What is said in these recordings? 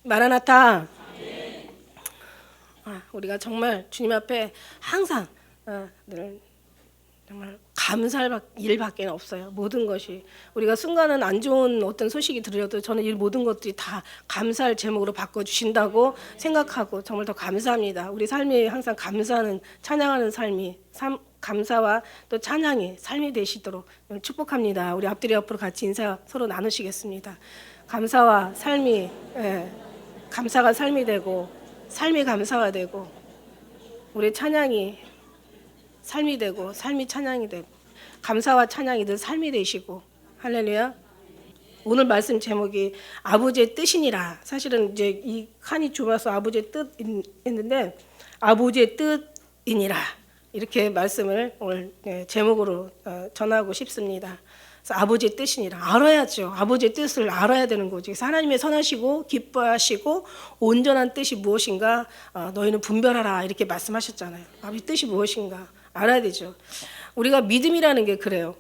마라나타. 우리가 정말 주님 앞에 항상 늘 정말 감사할 일밖에 없어요. 모든 것이 우리가 순간은 안 좋은 어떤 소식이 들려도 저는 이 모든 것들이 다 감사할 제목으로 바꿔주신다고 생각하고 정말 더 감사합니다. 우리 삶이 항상 감사하는 찬양하는 삶이 감사와 또 찬양이 삶이 되시도록 축복합니다. 우리 앞뒤 옆으로 같이 인사 서로 나누시겠습니다. 감사와 삶이 감사가 삶이 되고 삶이 감사가 되고 우리 찬양이 삶이 되고 삶이 찬양이 되고 감사와 찬양이 늘 삶이 되시고 할렐루야. 오늘 말씀 제목이 아버지의 뜻이니라. 사실은 이제 이 칸이 좁아서 아버지의 뜻 했는데 아버지의 뜻이니라 이렇게 말씀을 오늘 제목으로 전하고 싶습니다. 그래서 아버지의 뜻이니라. 알아야죠. 아버지의 뜻을 알아야 되는 거지. 그래서 하나님의 선하시고 기뻐하시고 온전한 뜻이 무엇인가 너희는 분별하라 이렇게 말씀하셨잖아요. 아버지 뜻이 무엇인가 알아야 되죠. 우리가 믿음이라는 게 그래요.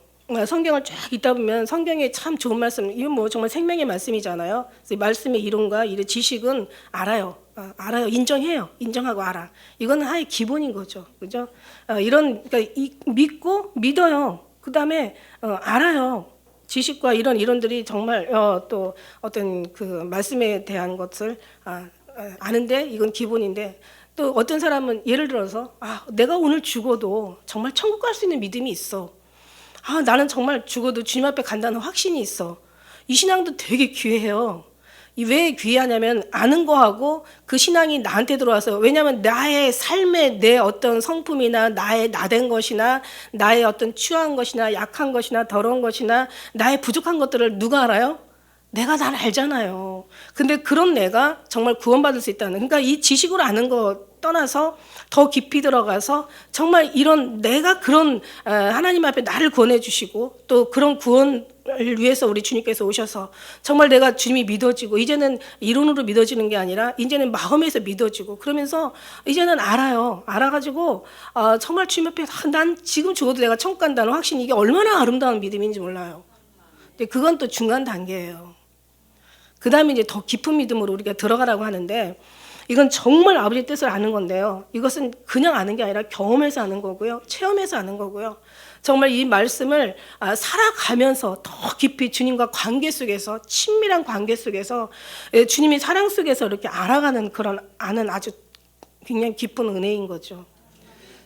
성경을 쫙 읽다 보면 성경에 참 좋은 말씀, 이건 뭐 정말 생명의 말씀이잖아요. 그래서 말씀의 이론과 이 지식은 알아요. 알아요. 인정해요. 인정하고 알아. 이건 하나의 기본인 거죠. 그죠? 그러니까 믿고 믿어요. 그 다음에 알아요. 지식과 이런 이론들이 정말 또 어떤 그 말씀에 대한 것을 아는데 이건 기본인데 또 어떤 사람은 예를 들어서 내가 오늘 죽어도 정말 천국 갈 수 있는 믿음이 있어. 나는 정말 죽어도 주님 앞에 간다는 확신이 있어. 이 신앙도 되게 귀해요. 왜 귀하냐면 아는 거하고 그 신앙이 나한테 들어와서 왜냐하면 나의 삶의 내 어떤 성품이나 나의 나된 것이나 나의 어떤 추한 것이나 약한 것이나 더러운 것이나 나의 부족한 것들을 누가 알아요? 내가 잘 알잖아요. 근데 그런 내가 정말 구원받을 수 있다는 그러니까 이 지식으로 아는 거 떠나서 더 깊이 들어가서 정말 이런 내가 그런 하나님 앞에 나를 구원해 주시고 또 그런 구원을 위해서 우리 주님께서 오셔서 정말 내가 주님이 믿어지고 이제는 이론으로 믿어지는 게 아니라 이제는 마음에서 믿어지고 그러면서 이제는 알아요. 알아가지고 정말 주님 앞에 난 지금 죽어도 내가 천국 간다는 확신이 이게 얼마나 아름다운 믿음인지 몰라요. 근데 그건 또 중간 단계예요. 그 다음에 이제 더 깊은 믿음으로 우리가 들어가라고 하는데 이건 정말 아버지의 뜻을 아는 건데요. 이것은 그냥 아는 게 아니라 경험해서 아는 거고요. 체험해서 아는 거고요. 정말 이 말씀을 살아가면서 더 깊이 주님과 관계 속에서 친밀한 관계 속에서 주님의 사랑 속에서 이렇게 알아가는 그런 아는 아주 굉장히 깊은 은혜인 거죠.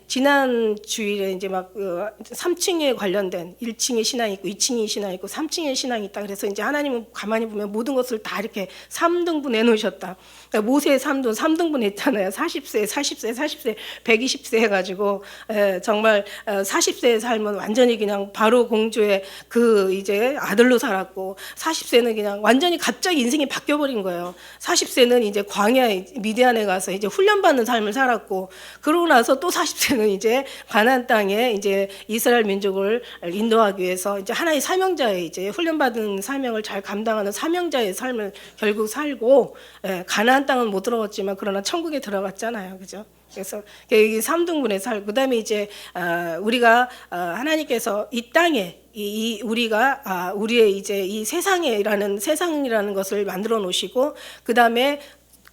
지난 주일에 이제 막 3층에 관련된 1층의 신앙이 있고 2층의 신앙이 있고 3층의 신앙이 있다. 그래서 이제 하나님은 가만히 보면 모든 것을 다 이렇게 3등분 해놓으셨다. 그러니까 모세의 3등분 했잖아요. 40세, 40세, 40세, 120세 해가지고 정말 40세의 삶은 완전히 그냥 바로 공주의 그 이제 아들로 살았고 40세는 그냥 완전히 갑자기 인생이 바뀌어버린 거예요. 40세는 이제 광야 미디안에 가서 이제 훈련받는 삶을 살았고 그러고 나서 또 40세는 이제 가나안 땅에 이제 이스라엘 민족을 인도하기 위해서 이제 하나의 사명자의 이제 훈련받은 사명을 잘 감당하는 사명자의 삶을 결국 살고 가나안 땅은 못 들어갔지만 그러나 천국에 들어갔잖아요, 그죠? 그래서 이 3등분의 살. 그다음에 이제 우리가 하나님께서 이 땅에 우리가 우리의 이제 이 세상이라는 것을 만들어 놓으시고 그다음에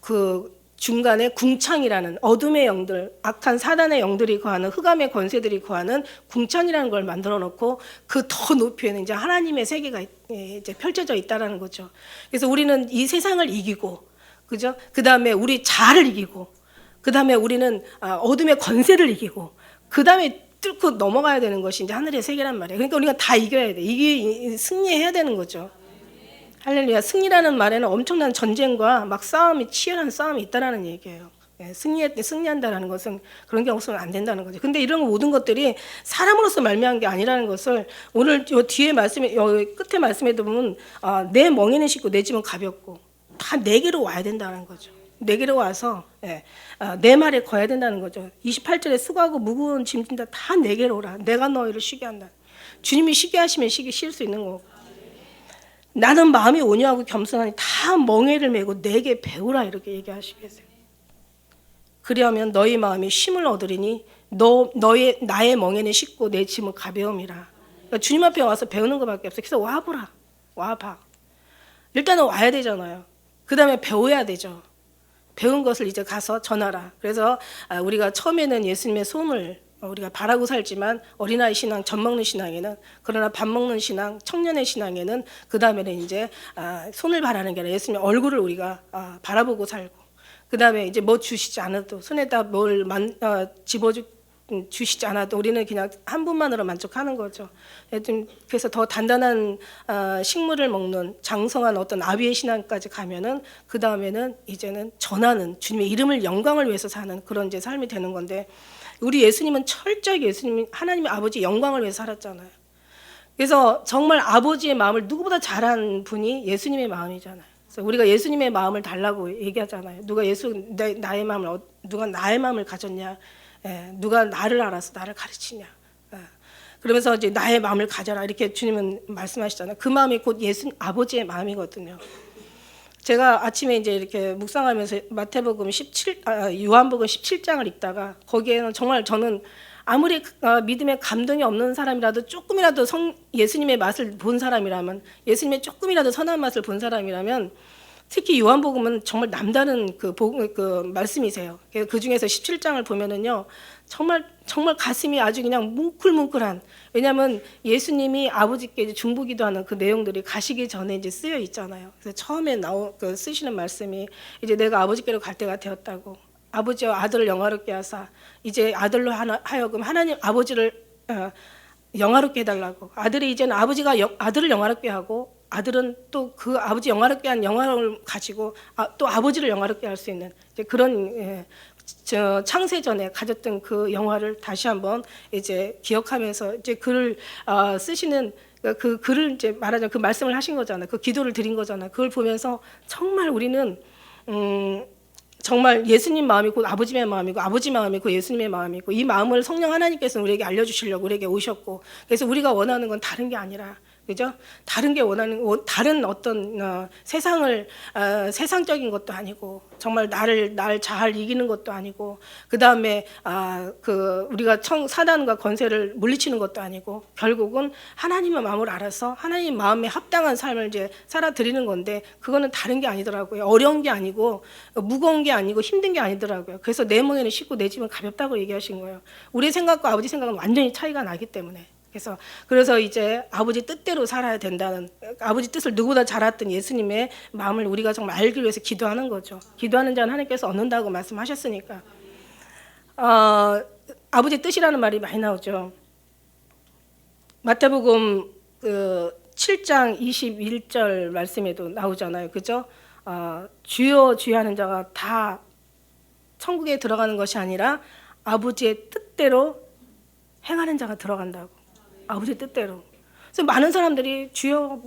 그 중간에 궁창이라는 어둠의 영들, 악한 사단의 영들이 거하는 흑암의 권세들이 거하는 궁창이라는 걸 만들어 놓고 그 더 높이에는 이제 하나님의 세계가 이제 펼쳐져 있다라는 거죠. 그래서 우리는 이 세상을 이기고, 그죠? 그 다음에 우리 자아를 이기고, 그 다음에 우리는 어둠의 권세를 이기고, 그 다음에 뚫고 넘어가야 되는 것이 이제 하늘의 세계란 말이에요. 그러니까 우리가 다 이겨야 돼. 승리해야 되는 거죠. 할렐루야. 승리라는 말에는 엄청난 전쟁과 막 싸움이 치열한 싸움이 있다라는 얘기예요. 승리한다라는 것은 그런 게 없으면 안 된다는 거죠. 근데 이런 모든 것들이 사람으로서 말미암은 게 아니라는 것을 오늘 요 뒤에 말씀에 여기 끝에 말씀에도 보면 내 멍에는 쉽고 내 짐은 가볍고 다 내게로 와야 된다는 거죠. 내게로 와서 내 말에 거야 된다는 거죠. 28절에 수고하고 무거운 짐진다 다 내게로 오라. 내가 너희를 쉬게 한다. 주님이 쉬게 하시면 쉴 수 있는 거고. 나는 마음이 온유하고 겸손하니 다 멍에를 메고 내게 배우라 이렇게 얘기하시겠어요. 그리하면 너희 마음이 쉼을 얻으리니 나의 멍에는 쉽고 내 짐은 가벼움이라. 그러니까 주님 앞에 와서 배우는 것밖에 없어요. 그래서 와보라. 와봐. 일단은 와야 되잖아요. 그다음에 배워야 되죠. 배운 것을 이제 가서 전하라. 그래서 우리가 처음에는 예수님의 손을 우리가 바라고 살지만 어린아이 신앙, 젖 먹는 신앙에는, 그러나 밥 먹는 신앙, 청년의 신앙에는 그 다음에는 이제 손을 바라는 게 아니라 예수님의 얼굴을 우리가 바라보고 살고, 그 다음에 이제 뭐 주시지 않아도, 손에다 뭘 주시지 않아도 우리는 그냥 한 분만으로 만족하는 거죠. 그래서 더 단단한 식물을 먹는 장성한 어떤 아비의 신앙까지 가면은 그 다음에는 이제는 전하는, 주님의 이름을 영광을 위해서 사는 그런 이제 삶이 되는 건데, 우리 예수님은 철저하게 예수님이 하나님의 아버지 영광을 위해서 살았잖아요. 그래서 정말 아버지의 마음을 누구보다 잘한 분이 예수님의 마음이잖아요. 그래서 우리가 예수님의 마음을 달라고 얘기하잖아요. 누가 나의 마음을 가졌냐? 누가 나를 알아서 나를 가르치냐? 그러면서 이제 나의 마음을 가져라 이렇게 주님은 말씀하시잖아요. 그 마음이 곧 아버지의 마음이거든요. 제가 아침에 이제 이렇게 묵상하면서 요한복음 17장을 읽다가 거기에는 정말 저는 아무리 믿음에 감동이 없는 사람이라도 조금이라도 예수님의 맛을 본 사람이라면, 예수님의 조금이라도 선한 맛을 본 사람이라면, 특히 요한복음은 정말 남다른 그 말씀이세요. 그 중에서 17장을 보면은요, 정말 가슴이 아주 그냥 뭉클뭉클한, 왜냐하면 예수님이 아버지께 이제 중보기도하는 그 내용들이 가시기 전에 이제 쓰여 있잖아요. 그래서 처음에 쓰시는 말씀이 이제 내가 아버지께로 갈 때가 되었다고, 아버지와 아들을 영화롭게 하사 이제 아들로 하여금 하나님 아버지를 영화롭게 해달라고, 아들이 이제는 아버지가 아들을 영화롭게 하고, 아들은 또 그 아버지 영화롭게 한 영화를 가지고 또 아버지를 영화롭게 할 수 있는 이제 그런 창세전에 가졌던 그 영화를 다시 한번 이제 기억하면서 이제 글을 쓰시는 그 글을 이제 말하자면 그 말씀을 하신 거잖아요. 그 기도를 드린 거잖아요. 그걸 보면서 정말 우리는 정말 예수님 마음이 곧 아버지의 마음이고, 아버지 마음이 곧 예수님의 마음이고, 이 마음을 성령 하나님께서는 우리에게 알려주시려고 우리에게 오셨고, 그래서 우리가 원하는 건 다른 게 아니라, 그죠? 다른 어떤 세상적인 것도 아니고, 정말 날 잘 이기는 것도 아니고, 그 다음에 우리가 사단과 권세를 물리치는 것도 아니고, 결국은 하나님의 마음을 알아서 하나님 마음에 합당한 삶을 이제 살아드리는 건데, 그거는 다른 게 아니더라고요. 어려운 게 아니고, 무거운 게 아니고, 힘든 게 아니더라고요. 그래서 내 멍에는 쉽고 내 집은 가볍다고 얘기하신 거예요. 우리 생각과 아버지 생각은 완전히 차이가 나기 때문에. 그래서 이제 아버지 뜻대로 살아야 된다는, 아버지 뜻을 누구보다 잘 알았던 예수님의 마음을 우리가 정말 알기 위해서 기도하는 거죠. 기도하는 자는 하나님께서 얻는다고 말씀하셨으니까. 아버지 뜻이라는 말이 많이 나오죠. 마태복음 7장 21절 말씀에도 나오잖아요. 그죠? 주여 주여 하는 자가 다 천국에 들어가는 것이 아니라 아버지의 뜻대로 행하는 자가 들어간다고. 아버지 뜻대로. 그래서 많은 사람들이 주여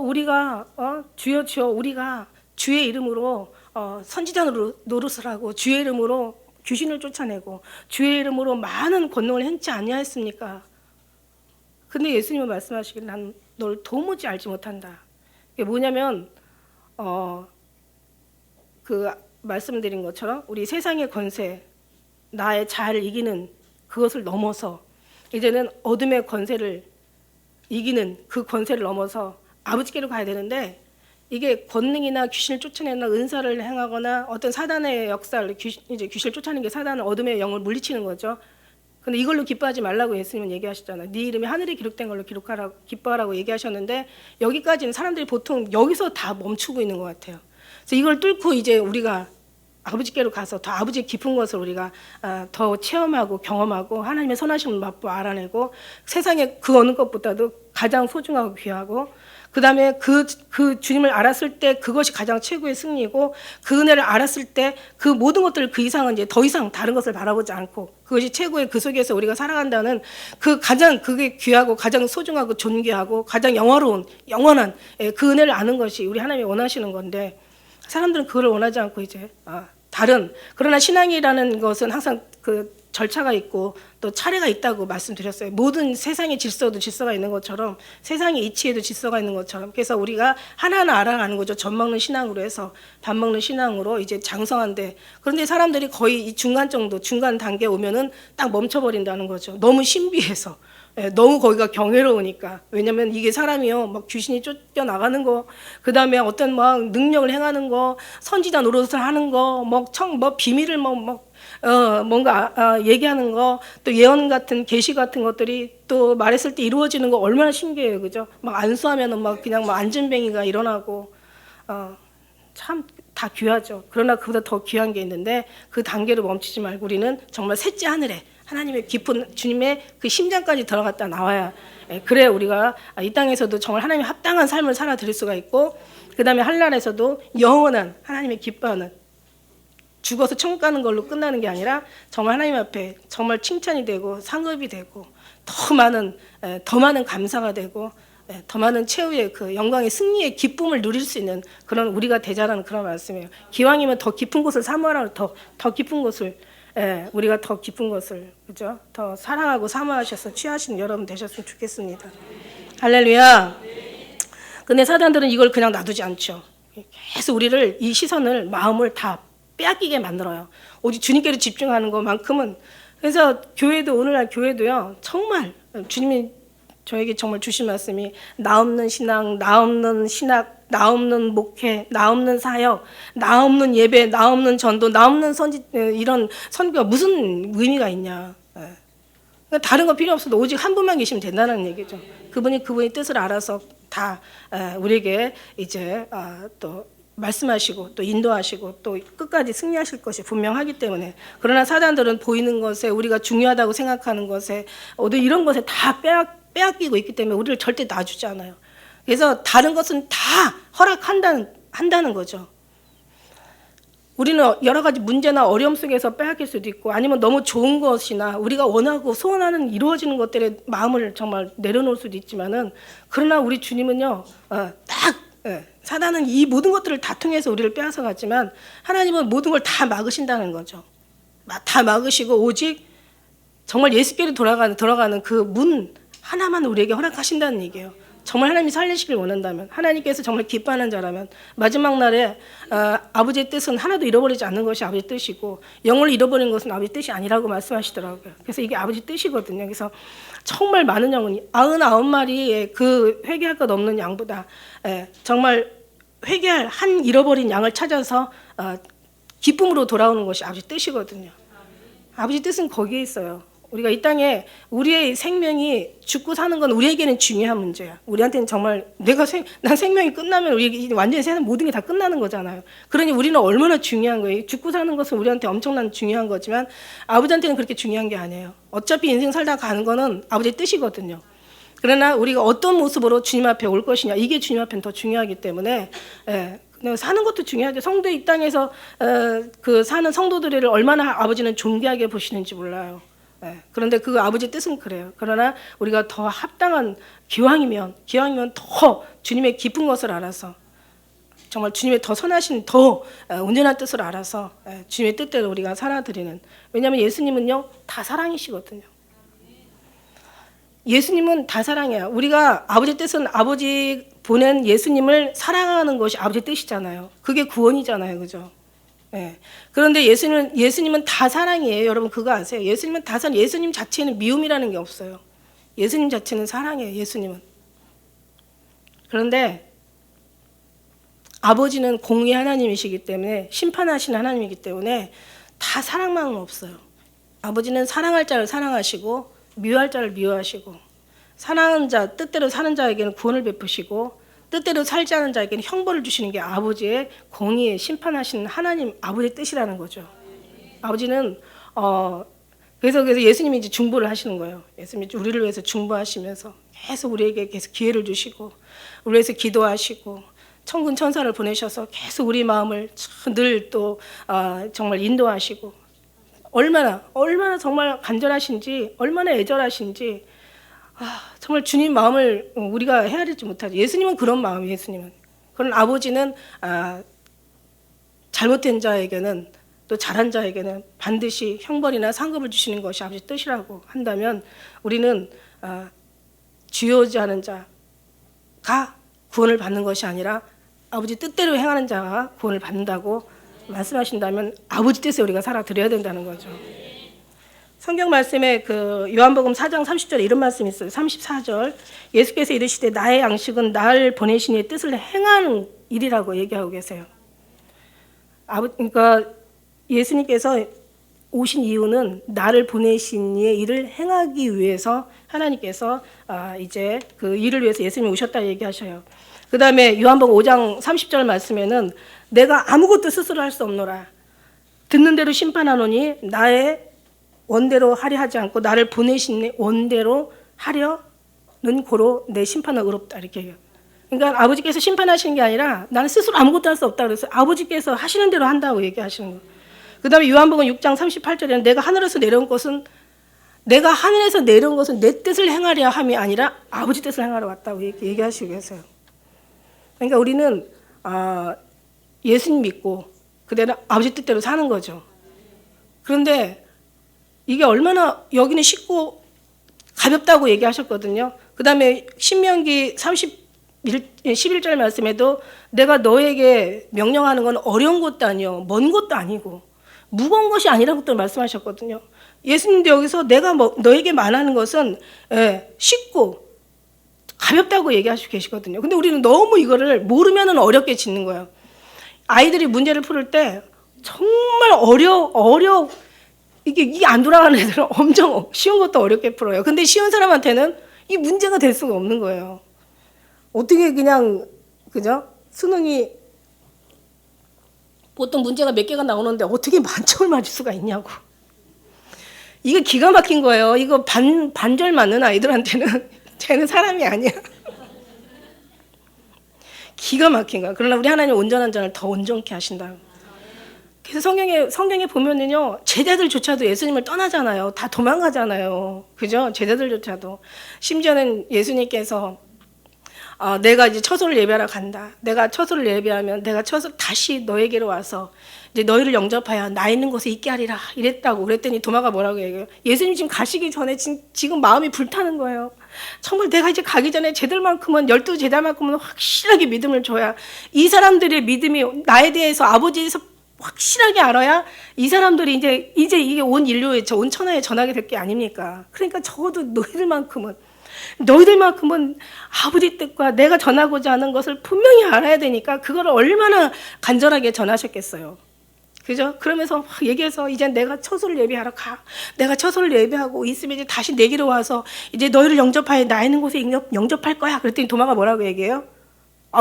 우리가 주여 주여 우리가 주의 이름으로 선지자 노릇을 하고, 주의 이름으로 귀신을 쫓아내고, 주의 이름으로 많은 권능을 행치 아니하였습니까? 근데 예수님은 말씀하시길 난 널 도무지 알지 못한다. 이게 뭐냐면 그 말씀드린 것처럼 우리 세상의 권세, 나의 잘 이기는 그것을 넘어서 이제는 어둠의 권세를 이기는 그 권세를 넘어서 아버지께로 가야 되는데, 이게 권능이나 귀신을 쫓아내거나 은사를 행하거나 어떤 사단의 역사를 이제 귀신을 쫓아내는 게 사단은 어둠의 영을 물리치는 거죠. 근데 이걸로 기뻐하지 말라고 예수님은 얘기하셨잖아요. 네 이름이 하늘에 기록된 걸로 기뻐하라고 얘기하셨는데, 여기까지는 사람들이 보통 여기서 다 멈추고 있는 것 같아요. 그래서 이걸 뚫고 이제 우리가 아버지께로 가서 더 아버지의 깊은 것을 우리가 더 체험하고 경험하고, 하나님의 선하심을 맛보고 알아내고, 세상의 그 어느 것보다도 가장 소중하고 귀하고, 그 다음에 그 주님을 알았을 때 그것이 가장 최고의 승리고, 그 은혜를 알았을 때 그 모든 것들 그 이상은 이제 더 이상 다른 것을 바라보지 않고, 그것이 최고의 그 속에서 우리가 살아간다는 그 가장 그게 귀하고 가장 소중하고 존귀하고 가장 영원한 그 은혜를 아는 것이 우리 하나님이 원하시는 건데, 사람들은 그걸 원하지 않고 이제 그러나 신앙이라는 것은 항상 그 절차가 있고 또 차례가 있다고 말씀드렸어요. 모든 세상의 질서도 질서가 있는 것처럼, 세상의 이치에도 질서가 있는 것처럼, 그래서 우리가 하나하나 알아가는 거죠. 젖 먹는 신앙으로 해서 밥 먹는 신앙으로 이제 장성한데, 그런데 사람들이 거의 이 중간 단계에 오면은 딱 멈춰버린다는 거죠. 너무 신비해서, 예, 너무 거기가 경외로우니까. 왜냐면 이게 사람이요, 막 귀신이 쫓겨나가는 거, 그 다음에 어떤 막 능력을 행하는 거, 선지자 노릇을 하는 거, 뭐 비밀을 뭔가 얘기하는 거, 또 예언 같은 계시 같은 것들이 또 말했을 때 이루어지는 거 얼마나 신기해요, 그죠? 막 안수하면은 막 그냥 막 안전뱅이가 일어나고, 참 다 귀하죠. 그러나 그보다 더 귀한 게 있는데 그 단계로 멈추지 말고 우리는 정말 셋째 하늘에 하나님의 깊은 주님의 그 심장까지 들어갔다 나와야, 그래야 우리가 이 땅에서도 정말 하나님 합당한 삶을 살아드릴 수가 있고, 그 다음에 한날에서도 영원한 하나님의 기뻐하는, 죽어서 천국 가는 걸로 끝나는 게 아니라 정말 하나님 앞에 정말 칭찬이 되고 상급이 되고 더 많은 감사가 되고 더 많은 최후의 그 영광의 승리의 기쁨을 누릴 수 있는 그런 우리가 되자라는 그런 말씀이에요. 기왕이면 더 깊은 곳을 사모하라. 더 깊은 곳을, 우리가 더 깊은 것을, 그죠? 더 사랑하고 사모하셔서 취하시는 여러분 되셨으면 좋겠습니다. 할렐루야. 근데 사단들은 이걸 그냥 놔두지 않죠. 계속 우리를, 이 시선을, 마음을 다 빼앗기게 만들어요. 오직 주님께로 집중하는 것만큼은. 그래서 교회도, 오늘날 교회도요, 정말 주님이 저에게 정말 주신 말씀이 나 없는 신앙, 나 없는 신학, 나 없는 목회, 나 없는 사역, 나 없는 예배, 나 없는 전도, 나 없는 이런 선교가 무슨 의미가 있냐. 그러니까 다른 거 필요 없어도 오직 한 분만 계시면 된다는 얘기죠. 그분이 뜻을 알아서 다 우리에게 이제 또 말씀하시고 또 인도하시고 또 끝까지 승리하실 것이 분명하기 때문에. 그러나 사단들은 보이는 것에, 우리가 중요하다고 생각하는 것에, 이런 것에 다 빼앗기고 있기 때문에 우리를 절대 놔주지 않아요. 그래서 다른 것은 다 한다는 거죠. 우리는 여러 가지 문제나 어려움 속에서 빼앗길 수도 있고, 아니면 너무 좋은 것이나 우리가 원하고 소원하는 이루어지는 것들에 마음을 정말 내려놓을 수도 있지만은, 그러나 우리 주님은요, 사단은 이 모든 것들을 다 통해서 우리를 빼앗아 갔지만 하나님은 모든 걸 다 막으신다는 거죠. 다 막으시고 오직 정말 예수께로 들어가는 그 문 하나만 우리에게 허락하신다는 얘기예요. 정말 하나님이 살리시길 원한다면, 하나님께서 정말 기뻐하는 자라면 마지막 날에 아버지의 뜻은 하나도 잃어버리지 않는 것이 아버지의 뜻이고, 영혼을 잃어버리는 것은 아버지의 뜻이 아니라고 말씀하시더라고요. 그래서 이게 아버지의 뜻이거든요. 그래서 정말 많은 영혼이 99마리의 그 회개할 것 없는 양보다 정말 회개할 한 잃어버린 양을 찾아서 기쁨으로 돌아오는 것이 아버지 뜻이거든요. 아버지 뜻은 거기에 있어요. 우리가 이 땅에 우리의 생명이 죽고 사는 건 우리에게는 중요한 문제야. 우리한테는 정말 난 생명이 끝나면 우리 완전히 세상 모든 게 다 끝나는 거잖아요. 그러니 우리는 얼마나 중요한 거예요. 죽고 사는 것은 우리한테 엄청난 중요한 거지만 아버지한테는 그렇게 중요한 게 아니에요. 어차피 인생 살다 가는 거는 아버지의 뜻이거든요. 그러나 우리가 어떤 모습으로 주님 앞에 올 것이냐, 이게 주님 앞에는 더 중요하기 때문에 사는 것도 중요하죠. 성도 이 땅에서 그 사는 성도들을 얼마나 아버지는 존귀하게 보시는지 몰라요. 그런데 그 아버지의 뜻은 그래요. 그러나 우리가 더 합당한, 기왕이면 더 주님의 깊은 것을 알아서, 정말 주님의 더 선하신, 더 온전한 뜻을 알아서 주님의 뜻대로 우리가 살아드리는. 왜냐하면 예수님은요 다 사랑이시거든요. 예수님은 다 사랑이에요. 우리가 아버지 뜻은, 아버지 보낸 예수님을 사랑하는 것이 아버지 뜻이잖아요. 그게 구원이잖아요, 그죠? 그런데 예수님은 다 사랑이에요. 여러분 그거 아세요? 예수님은 다 사랑. 예수님 자체는 미움이라는 게 없어요. 예수님 자체는 사랑이에요. 예수님은. 그런데 아버지는 공의 하나님이시기 때문에, 심판하시는 하나님이기 때문에 다 사랑만은 없어요. 아버지는 사랑할 자를 사랑하시고 미워할 자를 미워하시고, 사랑하는 자, 뜻대로 사는 자에게는 구원을 베푸시고, 뜻대로 살지 않은 자에게는 형벌을 주시는 게 아버지의 공의에 심판하시는 하나님, 아버지의 뜻이라는 거죠. 아버지는 그래서 예수님이 이제 중보를 하시는 거예요. 예수님이 우리를 위해서 중보하시면서 계속 우리에게 계속 기회를 주시고, 우리 위해서 기도하시고, 천군 천사를 보내셔서 계속 우리 마음을 늘 또 정말 인도하시고, 얼마나 정말 간절하신지, 얼마나 애절하신지, 정말 주님 마음을 우리가 헤아리지 못하죠. 예수님은 그런 마음이에요. 예수님은. 그런 아버지는 잘못된 자에게는, 또 잘한 자에게는 반드시 형벌이나 상급을 주시는 것이 아버지 뜻이라고 한다면, 우리는 주여오지 않은 자가 구원을 받는 것이 아니라 아버지 뜻대로 행하는 자가 구원을 받는다고 말씀하신다면 아버지 뜻에 우리가 살아드려야 된다는 거죠. 성경 말씀에 그 요한복음 4장 30절에 이런 말씀이 있어요. 34절. 예수께서 이르시되 나의 양식은 나를 보내신 이의 뜻을 행하는 일이라고 얘기하고 계세요. 그러니까 예수님께서 오신 이유는 나를 보내신 이의 일을 행하기 위해서 하나님께서 이제 그 일을 위해서 예수님이 오셨다 얘기하셔요. 그 다음에 요한복음 5장 30절 말씀에는 내가 아무것도 스스로 할 수 없노라. 듣는 대로 심판하노니 나의 원대로 하려 하지 않고 나를 보내신 원대로 하려는 고로 내 심판은 의롭다 이렇게 해요. 그러니까 아버지께서 심판하시는 게 아니라 나는 스스로 아무것도 할 수 없다 그래서 아버지께서 하시는 대로 한다고 얘기하시는 거예요. 그 다음에 요한복음 6장 38절에는 내가 하늘에서 내려온 것은 내 뜻을 행하려 함이 아니라 아버지 뜻을 행하러 왔다고 얘기하시고 계세요. 그러니까 우리는 예수님 믿고 그대로 아버지 뜻대로 사는 거죠. 그런데 이게 얼마나 여기는 쉽고 가볍다고 얘기하셨거든요. 그 다음에 신명기 11절 말씀에도 내가 너에게 명령하는 건 어려운 것도 아니요 먼 것도 아니고 무거운 것이 아니라고 또 말씀하셨거든요. 예수님도 여기서 내가 너에게 말하는 것은 쉽고 가볍다고 얘기하시고 계시거든요. 근데 우리는 너무 이거를 모르면은 어렵게 짓는 거예요. 아이들이 문제를 풀을 때 정말 이게 안 돌아가는 애들은 엄청 쉬운 것도 어렵게 풀어요. 근데 쉬운 사람한테는 이 문제가 될 수가 없는 거예요. 어떻게 그냥 그죠? 수능이 보통 문제가 몇 개가 나오는데 어떻게 만점을 맞을 수가 있냐고. 이거 기가 막힌 거예요. 이거 반절 맞는 아이들한테는 쟤는 사람이 아니야. 기가 막힌 거야. 그러나 우리 하나님 온전한 자를 더 온전케 하신다. 그래서 성경에 보면은요, 제자들조차도 예수님을 떠나잖아요. 다 도망가잖아요. 그죠? 제자들조차도. 심지어는 예수님께서 내가 이제 처소를 예배하러 간다. 내가 처소를 예배하면 내가 다시 너에게로 와서 이제 너희를 영접하여 나 있는 곳에 있게 하리라. 이랬다고. 그랬더니 도마가 뭐라고 얘기해요? 예수님 지금 가시기 전에 지금 마음이 불타는 거예요. 정말 내가 이제 가기 전에 쟤들만큼은 12제자만큼은 확실하게 믿음을 줘야 이 사람들의 믿음이 나에 대해서 아버지에서 확실하게 알아야 이 사람들이 이제 이게 온 인류에 온 천하에 전하게 될 게 아닙니까? 그러니까 적어도 너희들만큼은 아버지 뜻과 내가 전하고자 하는 것을 분명히 알아야 되니까 그걸 얼마나 간절하게 전하셨겠어요. 그죠? 그러면서 막 얘기해서 이제 내가 처소를 예배하러 가. 내가 처소를 예배하고 있으면 이제 다시 내게로 와서 이제 너희를 영접하여 나 있는 곳에 영접할 거야. 그랬더니 도마가 뭐라고 얘기해요?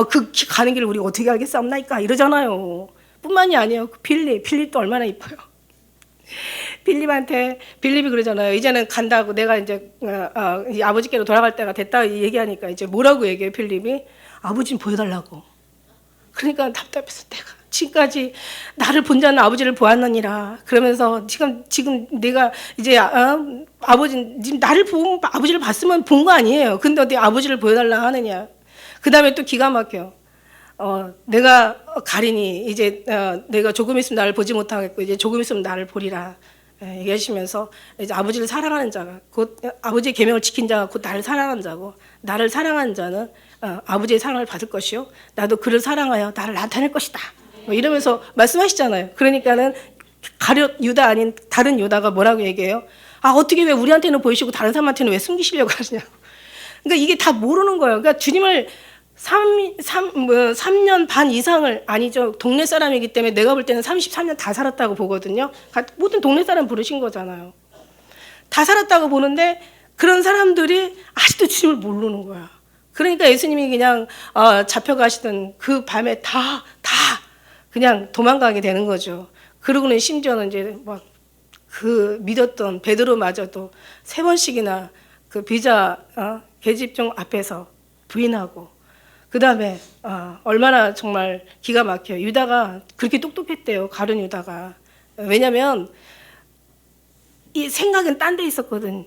그 가는 길을 우리가 어떻게 알겠사옵나이까? 이러잖아요. 뿐만이 아니에요. 빌립도 얼마나 이뻐요. 빌립이 그러잖아요. 이제는 간다고 내가 이제 아버지께로 돌아갈 때가 됐다 얘기하니까 이제 뭐라고 얘기해요, 빌립이? 아버지 좀 보여달라고. 그러니까 답답해서 내가 지금까지 나를 본 자는 아버지를 보았느니라. 그러면서 지금 내가 이제 지금 나를 보고 아버지를 봤으면 본 거 아니에요. 근데 어디 아버지를 보여달라 하느냐. 그 다음에 또 기가 막혀. 내가 가리니 이제 내가 조금 있으면 나를 보지 못하겠고 이제 조금 있으면 나를 보리라 얘기하시면서 이제 아버지를 사랑하는 자가 곧 아버지의 계명을 지킨 자가 곧 나를 사랑하는 자고 나를 사랑하는 자는 아버지의 사랑을 받을 것이요 나도 그를 사랑하여 나를 나타낼 것이다. 이러면서 말씀하시잖아요. 그러니까는 가룟 유다 아닌 다른 유다가 뭐라고 얘기해요? 어떻게 왜 우리한테는 보이시고 다른 사람한테는 왜 숨기시려고 하시냐고. 그러니까 이게 다 모르는 거예요. 그러니까 주님을 3년 반 이상을 아니죠. 동네 사람이기 때문에 내가 볼 때는 33년 다 살았다고 보거든요. 모든 동네 사람 부르신 거잖아요. 다 살았다고 보는데 그런 사람들이 아직도 주님을 모르는 거야. 그러니까 예수님이 그냥 잡혀가시던 그 밤에 다 그냥 도망가게 되는 거죠. 그러고는 심지어는 이제 막 그 믿었던 베드로마저도 3번씩이나 그 비자 계집종 앞에서 부인하고 그 다음에 얼마나 정말 기가 막혀요. 유다가 그렇게 똑똑했대요. 가룟 유다가. 왜냐하면 이 생각은 딴 데 있었거든.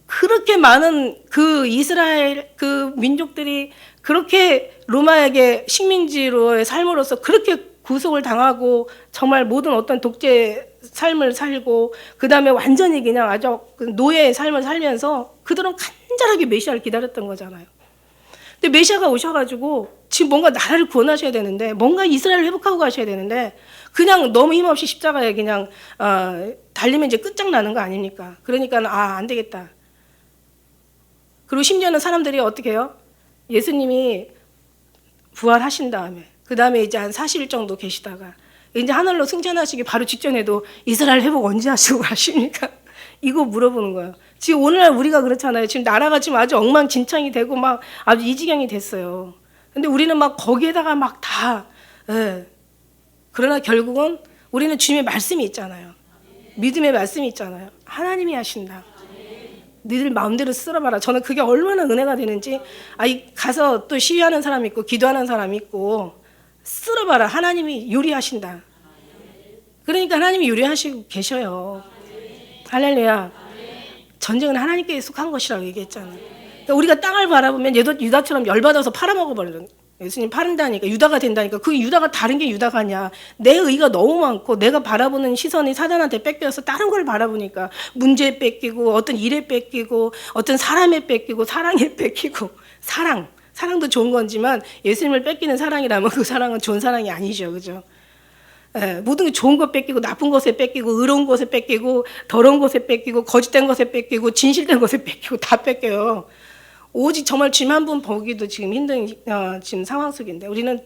그렇게 많은 그 이스라엘 그 민족들이 그렇게 로마에게 식민지로의 삶으로서 그렇게 구속을 당하고 정말 모든 어떤 독재 삶을 살고 그 다음에 완전히 그냥 아주 노예의 삶을 살면서 그들은 간절하게 메시아를 기다렸던 거잖아요. 근데 메시아가 오셔가지고 지금 뭔가 나라를 구원하셔야 되는데, 뭔가 이스라엘을 회복하고 가셔야 되는데 그냥 너무 힘없이 십자가에 그냥 달리면 이제 끝장나는 거 아닙니까? 그러니까 안 되겠다. 그리고 심지어는 사람들이 어떻게 해요? 예수님이 부활하신 다음에 그 다음에 이제 한 40일 정도 계시다가 이제 하늘로 승천하시기 바로 직전에도 이스라엘 회복 언제 하시고 가십니까? 이거 물어보는 거예요. 지금 오늘날 우리가 그렇잖아요. 지금 나라가 지금 아주 엉망진창이 되고 막 아주 이 지경이 됐어요. 근데 우리는 막 거기에다가 막 다, 예. 그러나 결국은 우리는 주님의 말씀이 있잖아요. 믿음의 말씀이 있잖아요. 하나님이 하신다. 너희들 마음대로 쓸어봐라. 저는 그게 얼마나 은혜가 되는지, 가서 또 시위하는 사람 있고 기도하는 사람 있고 쓸어봐라. 하나님이 요리하신다. 그러니까 하나님이 요리하시고 계셔요. 할렐루야. 전쟁은 하나님께 속한 것이라고 얘기했잖아요. 그러니까 우리가 땅을 바라보면 유다처럼 열받아서 팔아먹어버리는, 예수님 팔은다니까, 유다가 된다니까. 그 유다가 다른 게 유다가 아니야. 내 의가 너무 많고 내가 바라보는 시선이 사단한테 뺏겨서 다른 걸 바라보니까 문제에 뺏기고 어떤 일에 뺏기고 어떤 사람에 뺏기고 사랑에 뺏기고. 사랑도 좋은 건지만 예수님을 뺏기는 사랑이라면 그 사랑은 좋은 사랑이 아니죠. 그죠? 예, 모든 게 좋은 것 뺏기고 나쁜 것에 뺏기고 의로운 것에 뺏기고 더러운 것에 뺏기고 거짓된 것에 뺏기고 진실된 것에 뺏기고 다 뺏겨요. 오직 정말 주님 한 분 보기도 지금 힘든 지금 상황 속인데 우리는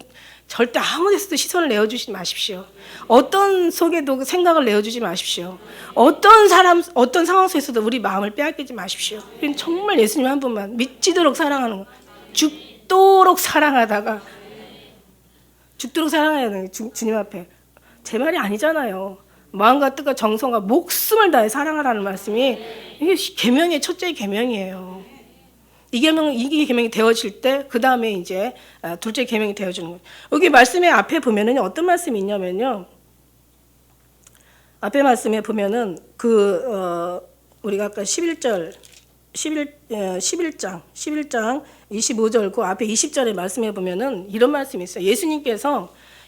절대 아무 데서도 시선을 내어주지 마십시오. 어떤 속에도 생각을 내어주지 마십시오. 어떤 상황 속에서도 우리 마음을 빼앗기지 마십시오. 우리는 정말 예수님 한 분만 미치도록 사랑하는 거. 죽도록 사랑하다가 죽도록 사랑해야 돼요. 주님 앞에. 제 말이 아니잖아요. 마음과 뜻과 정성과 목숨을 다해 사랑하라는 말씀이 이게 계명의 첫째 계명이에요. 이 계명이 되어질 때 그 다음에 이제 둘째 계명이 되어지는 거예요. 여기 말씀의 앞에 보면은 어떤 말씀이 있냐면요. 앞에 말씀에 보면은 우리가 아까 11장 25절 그 앞에 20절의 말씀에 보면은 이런 말씀이 있어요.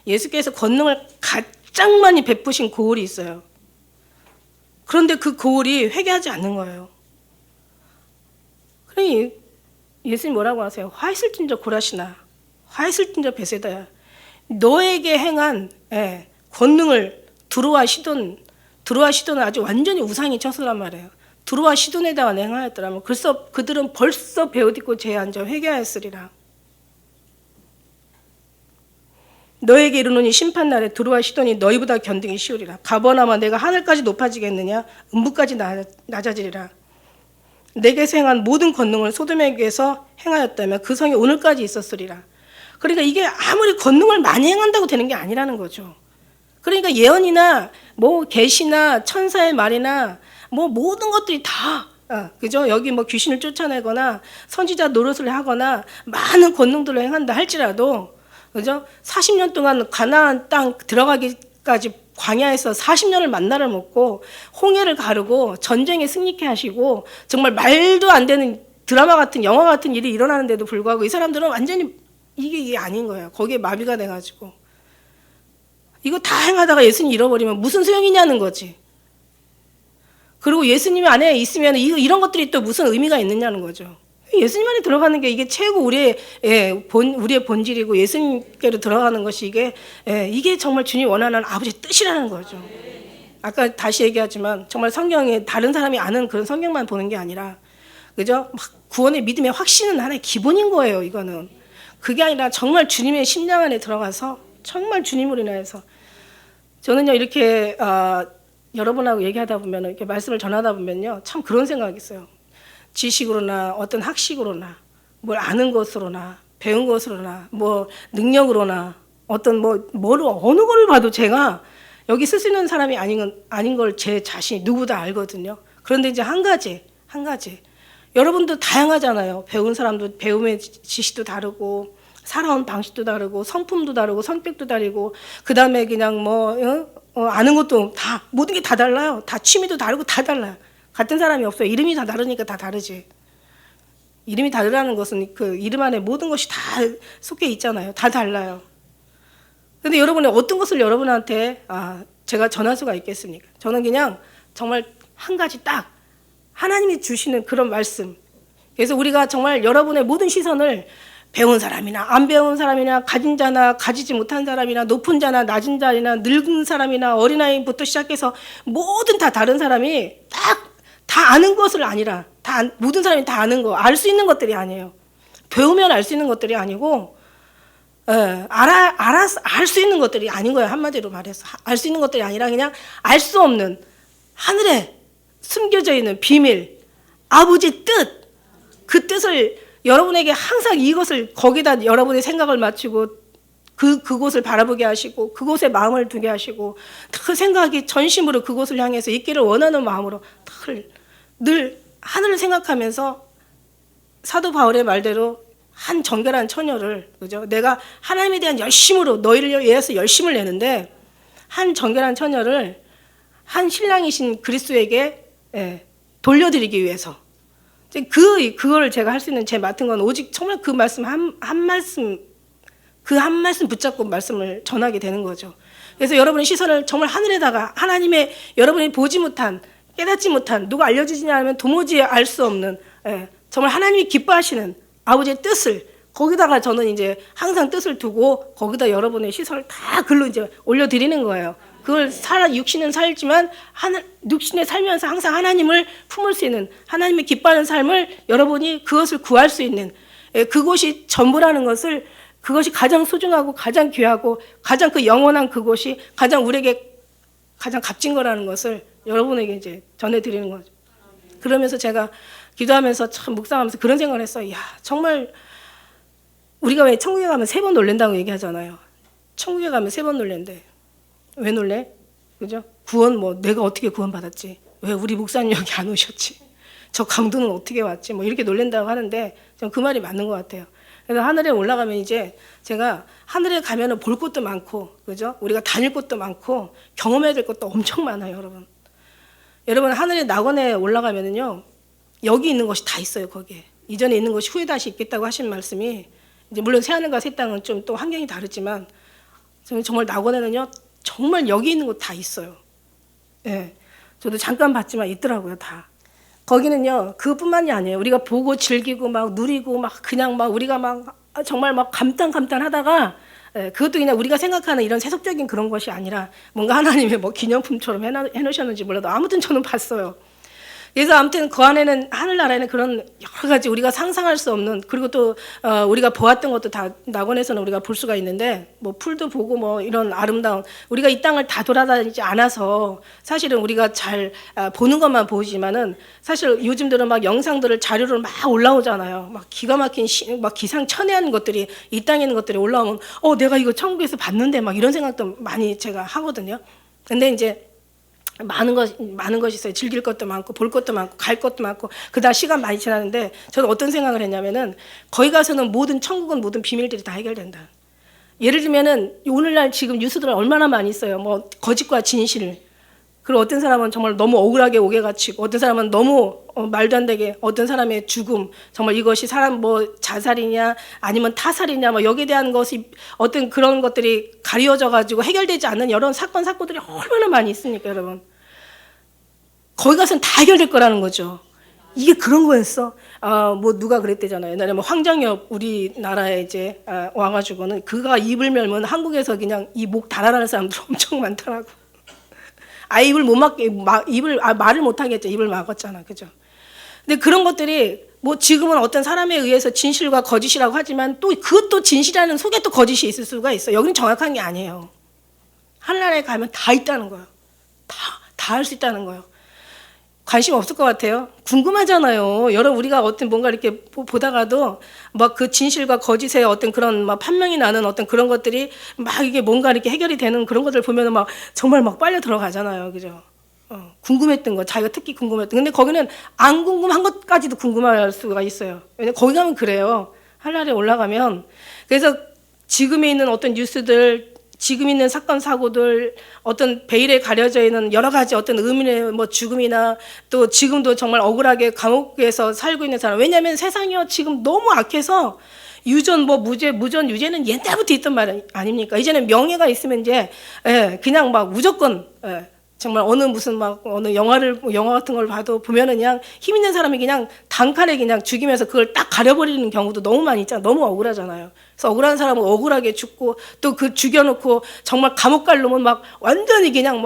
예수께서 권능을 가장 많이 베푸신 고을이 있어요. 그런데 그 고을이 회개하지 않는 거예요. 그러니 예수님 뭐라고 하세요? 화 있을진저 고라시나, 화 있을진저 베세다야. 너에게 행한 권능을 두루와 시돈은 아주 완전히 우상이 쳤으란 말이에요. 두루와 시돈에다가 행하였더라면 그래서 그들은 벌써 베어딛고 죄에 앉아 회개하였으리라. 너에게 이르노니 심판날에 두루와 시돈이 너희보다 견디기 쉬우리라. 가버나마 내가 하늘까지 높아지겠느냐, 음부까지 낮아지리라. 내게서 행한 모든 권능을 소돔에게서 행하였다면 그 성이 오늘까지 있었으리라. 그러니까 이게 아무리 권능을 많이 행한다고 되는 게 아니라는 거죠. 그러니까 예언이나 뭐 계시나 천사의 말이나 뭐 모든 것들이 다 그죠? 여기 뭐 귀신을 쫓아내거나 선지자 노릇을 하거나 많은 권능들을 행한다 할지라도 그죠? 40년 동안 가나안 땅 들어가기까지 광야에서 40년을 만나를 먹고 홍해를 가르고 전쟁에 승리케 하시고 정말 말도 안 되는 드라마 같은 영화 같은 일이 일어나는데도 불구하고 이 사람들은 완전히 이게 아닌 거예요. 거기에 마비가 돼가지고 이거 다 행하다가 예수님 잃어버리면 무슨 소용이냐는 거지. 그리고 예수님 안에 있으면 이런 것들이 또 무슨 의미가 있느냐는 거죠. 예수님 안에 들어가는 게 이게 최고 우리의 본질이고 예수님께로 들어가는 것이 이게 정말 주님 원하는 아버지의 뜻이라는 거죠. 아까 다시 얘기하지만 정말 성경에 다른 사람이 아는 그런 성경만 보는 게 아니라 그죠? 막 구원의 믿음의 확신은 하나의 기본인 거예요. 이거는 그게 아니라 정말 주님의 심장 안에 들어가서 정말 주님으로 인해서 저는요 이렇게 여러분하고 얘기하다 보면 이렇게 말씀을 전하다 보면요 참 그런 생각이 있어요. 지식으로나 어떤 학식으로나 뭘 아는 것으로나 배운 것으로나 뭐 능력으로나 어떤 뭐를 어느 거를 봐도 제가 여기 쓸 수 있는 사람이 아닌 걸 제 자신이 누구도 알거든요. 그런데 이제 한 가지 여러분도 다양하잖아요. 배운 사람도 배움의 지식도 다르고 살아온 방식도 다르고 성품도 다르고 성격도 다르고 그 다음에 그냥 아는 것도 다 모든 게 다 달라요. 다 취미도 다르고 다 달라요. 같은 사람이 없어요. 이름이 다 다르니까 다 다르지. 이름이 다르다는 것은 그 이름 안에 모든 것이 다 속해 있잖아요. 다 달라요. 근데 여러분이 어떤 것을 여러분한테 제가 전할 수가 있겠습니까? 저는 그냥 정말 한 가지 딱 하나님이 주시는 그런 말씀. 그래서 우리가 정말 여러분의 모든 시선을 배운 사람이나 안 배운 사람이나 가진 자나 가지지 못한 사람이나 높은 자나 낮은 자나 늙은 사람이나 어린아이부터 시작해서 모든 다 다른 사람이 다 아는 것을 아니라 모든 사람이 다 아는 거, 알 수 있는 것들이 아니에요. 배우면 알 수 있는 것들이 아니고 알 수 있는 것들이 아닌 거예요. 한마디로 말해서 알 수 있는 것들이 아니라 그냥 알 수 없는 하늘에 숨겨져 있는 비밀, 아버지 뜻, 그 뜻을 여러분에게 항상 이것을 거기다 여러분의 생각을 맞추고 그곳을 바라보게 하시고 그곳에 마음을 두게 하시고 그 생각이 전심으로 그곳을 향해서 있기를 원하는 마음으로 늘 하늘을 생각하면서 사도 바울의 말대로 한 정결한 처녀를, 그죠? 내가 하나님에 대한 열심으로 너희를 위해서 열심을 내는데 한 정결한 처녀를 한 신랑이신 그리스도에게 돌려드리기 위해서 그걸 제가 할 수 있는 제 맡은 건 오직 정말 그 말씀 한 말씀 붙잡고 말씀을 전하게 되는 거죠. 그래서 여러분의 시선을 정말 하늘에다가 하나님의 여러분이 보지 못한 깨닫지 못한 누가 알려주지 않으면 도무지 알 수 없는 정말 하나님이 기뻐하시는 아버지의 뜻을 거기다가 저는 이제 항상 뜻을 두고 거기다 여러분의 시선을 다 글로 이제 올려드리는 거예요. 그걸 육신은 살지만 육신에 살면서 항상 하나님을 품을 수 있는 하나님이 기뻐하는 삶을 여러분이 그것을 구할 수 있는 그것이 전부라는 것을 그것이 가장 소중하고 가장 귀하고 가장 그 영원한 그것이 가장 우리에게 가장 값진 거라는 것을 여러분에게 이제 전해드리는 거죠. 그러면서 제가 기도하면서 참 묵상하면서 그런 생각을 했어요. 야, 정말 우리가 왜 천국에 가면 3번 놀랜다고 얘기하잖아요. 천국에 가면 3번 놀랜대. 왜 놀래? 그죠? 구원 내가 어떻게 구원받았지? 왜 우리 목사님 여기 안 오셨지? 저 강도는 어떻게 왔지? 이렇게 놀랜다고 하는데 전 그 말이 맞는 것 같아요. 그래서 하늘에 올라가면 이제 제가 하늘에 가면은 볼 것도 많고, 그죠? 우리가 다닐 것도 많고 경험해야 될 것도 엄청 많아요, 여러분. 여러분 하늘에 낙원에 올라가면은요 여기 있는 것이 다 있어요, 거기에. 이전에 있는 것이 후에 다시 있겠다고 하신 말씀이 이제 물론 새하늘과 새 땅은 좀 또 환경이 다르지만 정말 낙원에는요 정말 여기 있는 것 다 있어요. 예, 저도 잠깐 봤지만 있더라고요, 다. 거기는요 그뿐만이 아니에요. 우리가 보고 즐기고 막 누리고 막 그냥 막 우리가 막 정말 막 감탄하다가 그것도 그냥 우리가 생각하는 이런 세속적인 그런 것이 아니라 뭔가 하나님의 기념품처럼 해놓으셨는지 몰라도 아무튼 저는 봤어요. 그래서 아무튼 그 안에는 하늘나라에는 그런 여러 가지 우리가 상상할 수 없는 그리고 또 우리가 보았던 것도 다 낙원에서는 우리가 볼 수가 있는데 풀도 보고 이런 아름다운 우리가 이 땅을 다 돌아다니지 않아서 사실은 우리가 잘 보는 것만 보지만은 사실 요즘들은 막 영상들을 자료로 막 올라오잖아요. 막 기가 막힌 막 기상천외한 것들이 이 땅에 있는 것들이 올라오면 내가 이거 천국에서 봤는데 막 이런 생각도 많이 제가 하거든요. 근데 이제 많은 것이 있어요. 즐길 것도 많고 볼 것도 많고 갈 것도 많고 그다음 시간 많이 지나는데 저는 어떤 생각을 했냐면은 거기 가서는 천국은 모든 비밀들이 다 해결된다. 예를 들면은 오늘날 지금 뉴스들 얼마나 많이 있어요. 거짓과 진실. 그리고 어떤 사람은 정말 너무 억울하게 옥에 갇히고 어떤 사람은 너무 말도 안 되게 어떤 사람의 죽음 정말 이것이 사람 자살이냐 아니면 타살이냐 여기에 대한 것이 어떤 그런 것들이 가려져 가지고 해결되지 않는 여러 사건들이 얼마나 많이 있으니까 여러분 거기 가서는 다 해결될 거라는 거죠. 이게 그런 거였어. 누가 그랬대잖아요. 옛날에 황정엽 우리나라에 이제 와가지고는 그가 입을 열면 한국에서 그냥 이 목 달아나는 사람들 엄청 많더라고. 입을 못 막게 말을 못 하겠죠. 입을 막았잖아, 그죠? 근데 그런 것들이 지금은 어떤 사람에 의해서 진실과 거짓이라고 하지만 또 그것도 진실이라는 속에 또 거짓이 있을 수가 있어. 여기는 정확한 게 아니에요. 하늘나라에 가면 다 있다는 거예요. 다 할 수 있다는 거예요. 관심 없을 것 같아요. 궁금하잖아요. 여러 우리가 어떤 뭔가 이렇게 보다가도 그 진실과 거짓의 어떤 그런 판명이 나는 어떤 그런 것들이 이게 뭔가 이렇게 해결이 되는 그런 것들 보면은 정말 빨려 들어가잖아요. 그죠? 궁금했던 거, 자기가 특히 궁금했던. 근데 거기는 안 궁금한 것까지도 궁금할 수가 있어요. 왜냐면 거기 가면 그래요. 하늘에 올라가면. 그래서 지금에 있는 어떤 뉴스들 지금 있는 사건 사고들 어떤 베일에 가려져 있는 여러 가지 어떤 의미의 죽음이나 또 지금도 정말 억울하게 감옥에서 살고 있는 사람 왜냐하면 세상이요 지금 너무 악해서 유전 무전 유죄는 옛날부터 있던 말 아닙니까? 이제는 명예가 있으면 이제 그냥 무조건 정말 무슨 어느 영화 같은 걸 봐도 보면은 그냥 힘 있는 사람이 그냥 단칼에 그냥 죽이면서 그걸 딱 가려버리는 경우도 너무 많이 있잖아. 너무 억울하잖아요. 그래서 억울한 사람은 억울하게 죽고 또 그 죽여놓고 정말 감옥 갈 놈은 막 완전히 그냥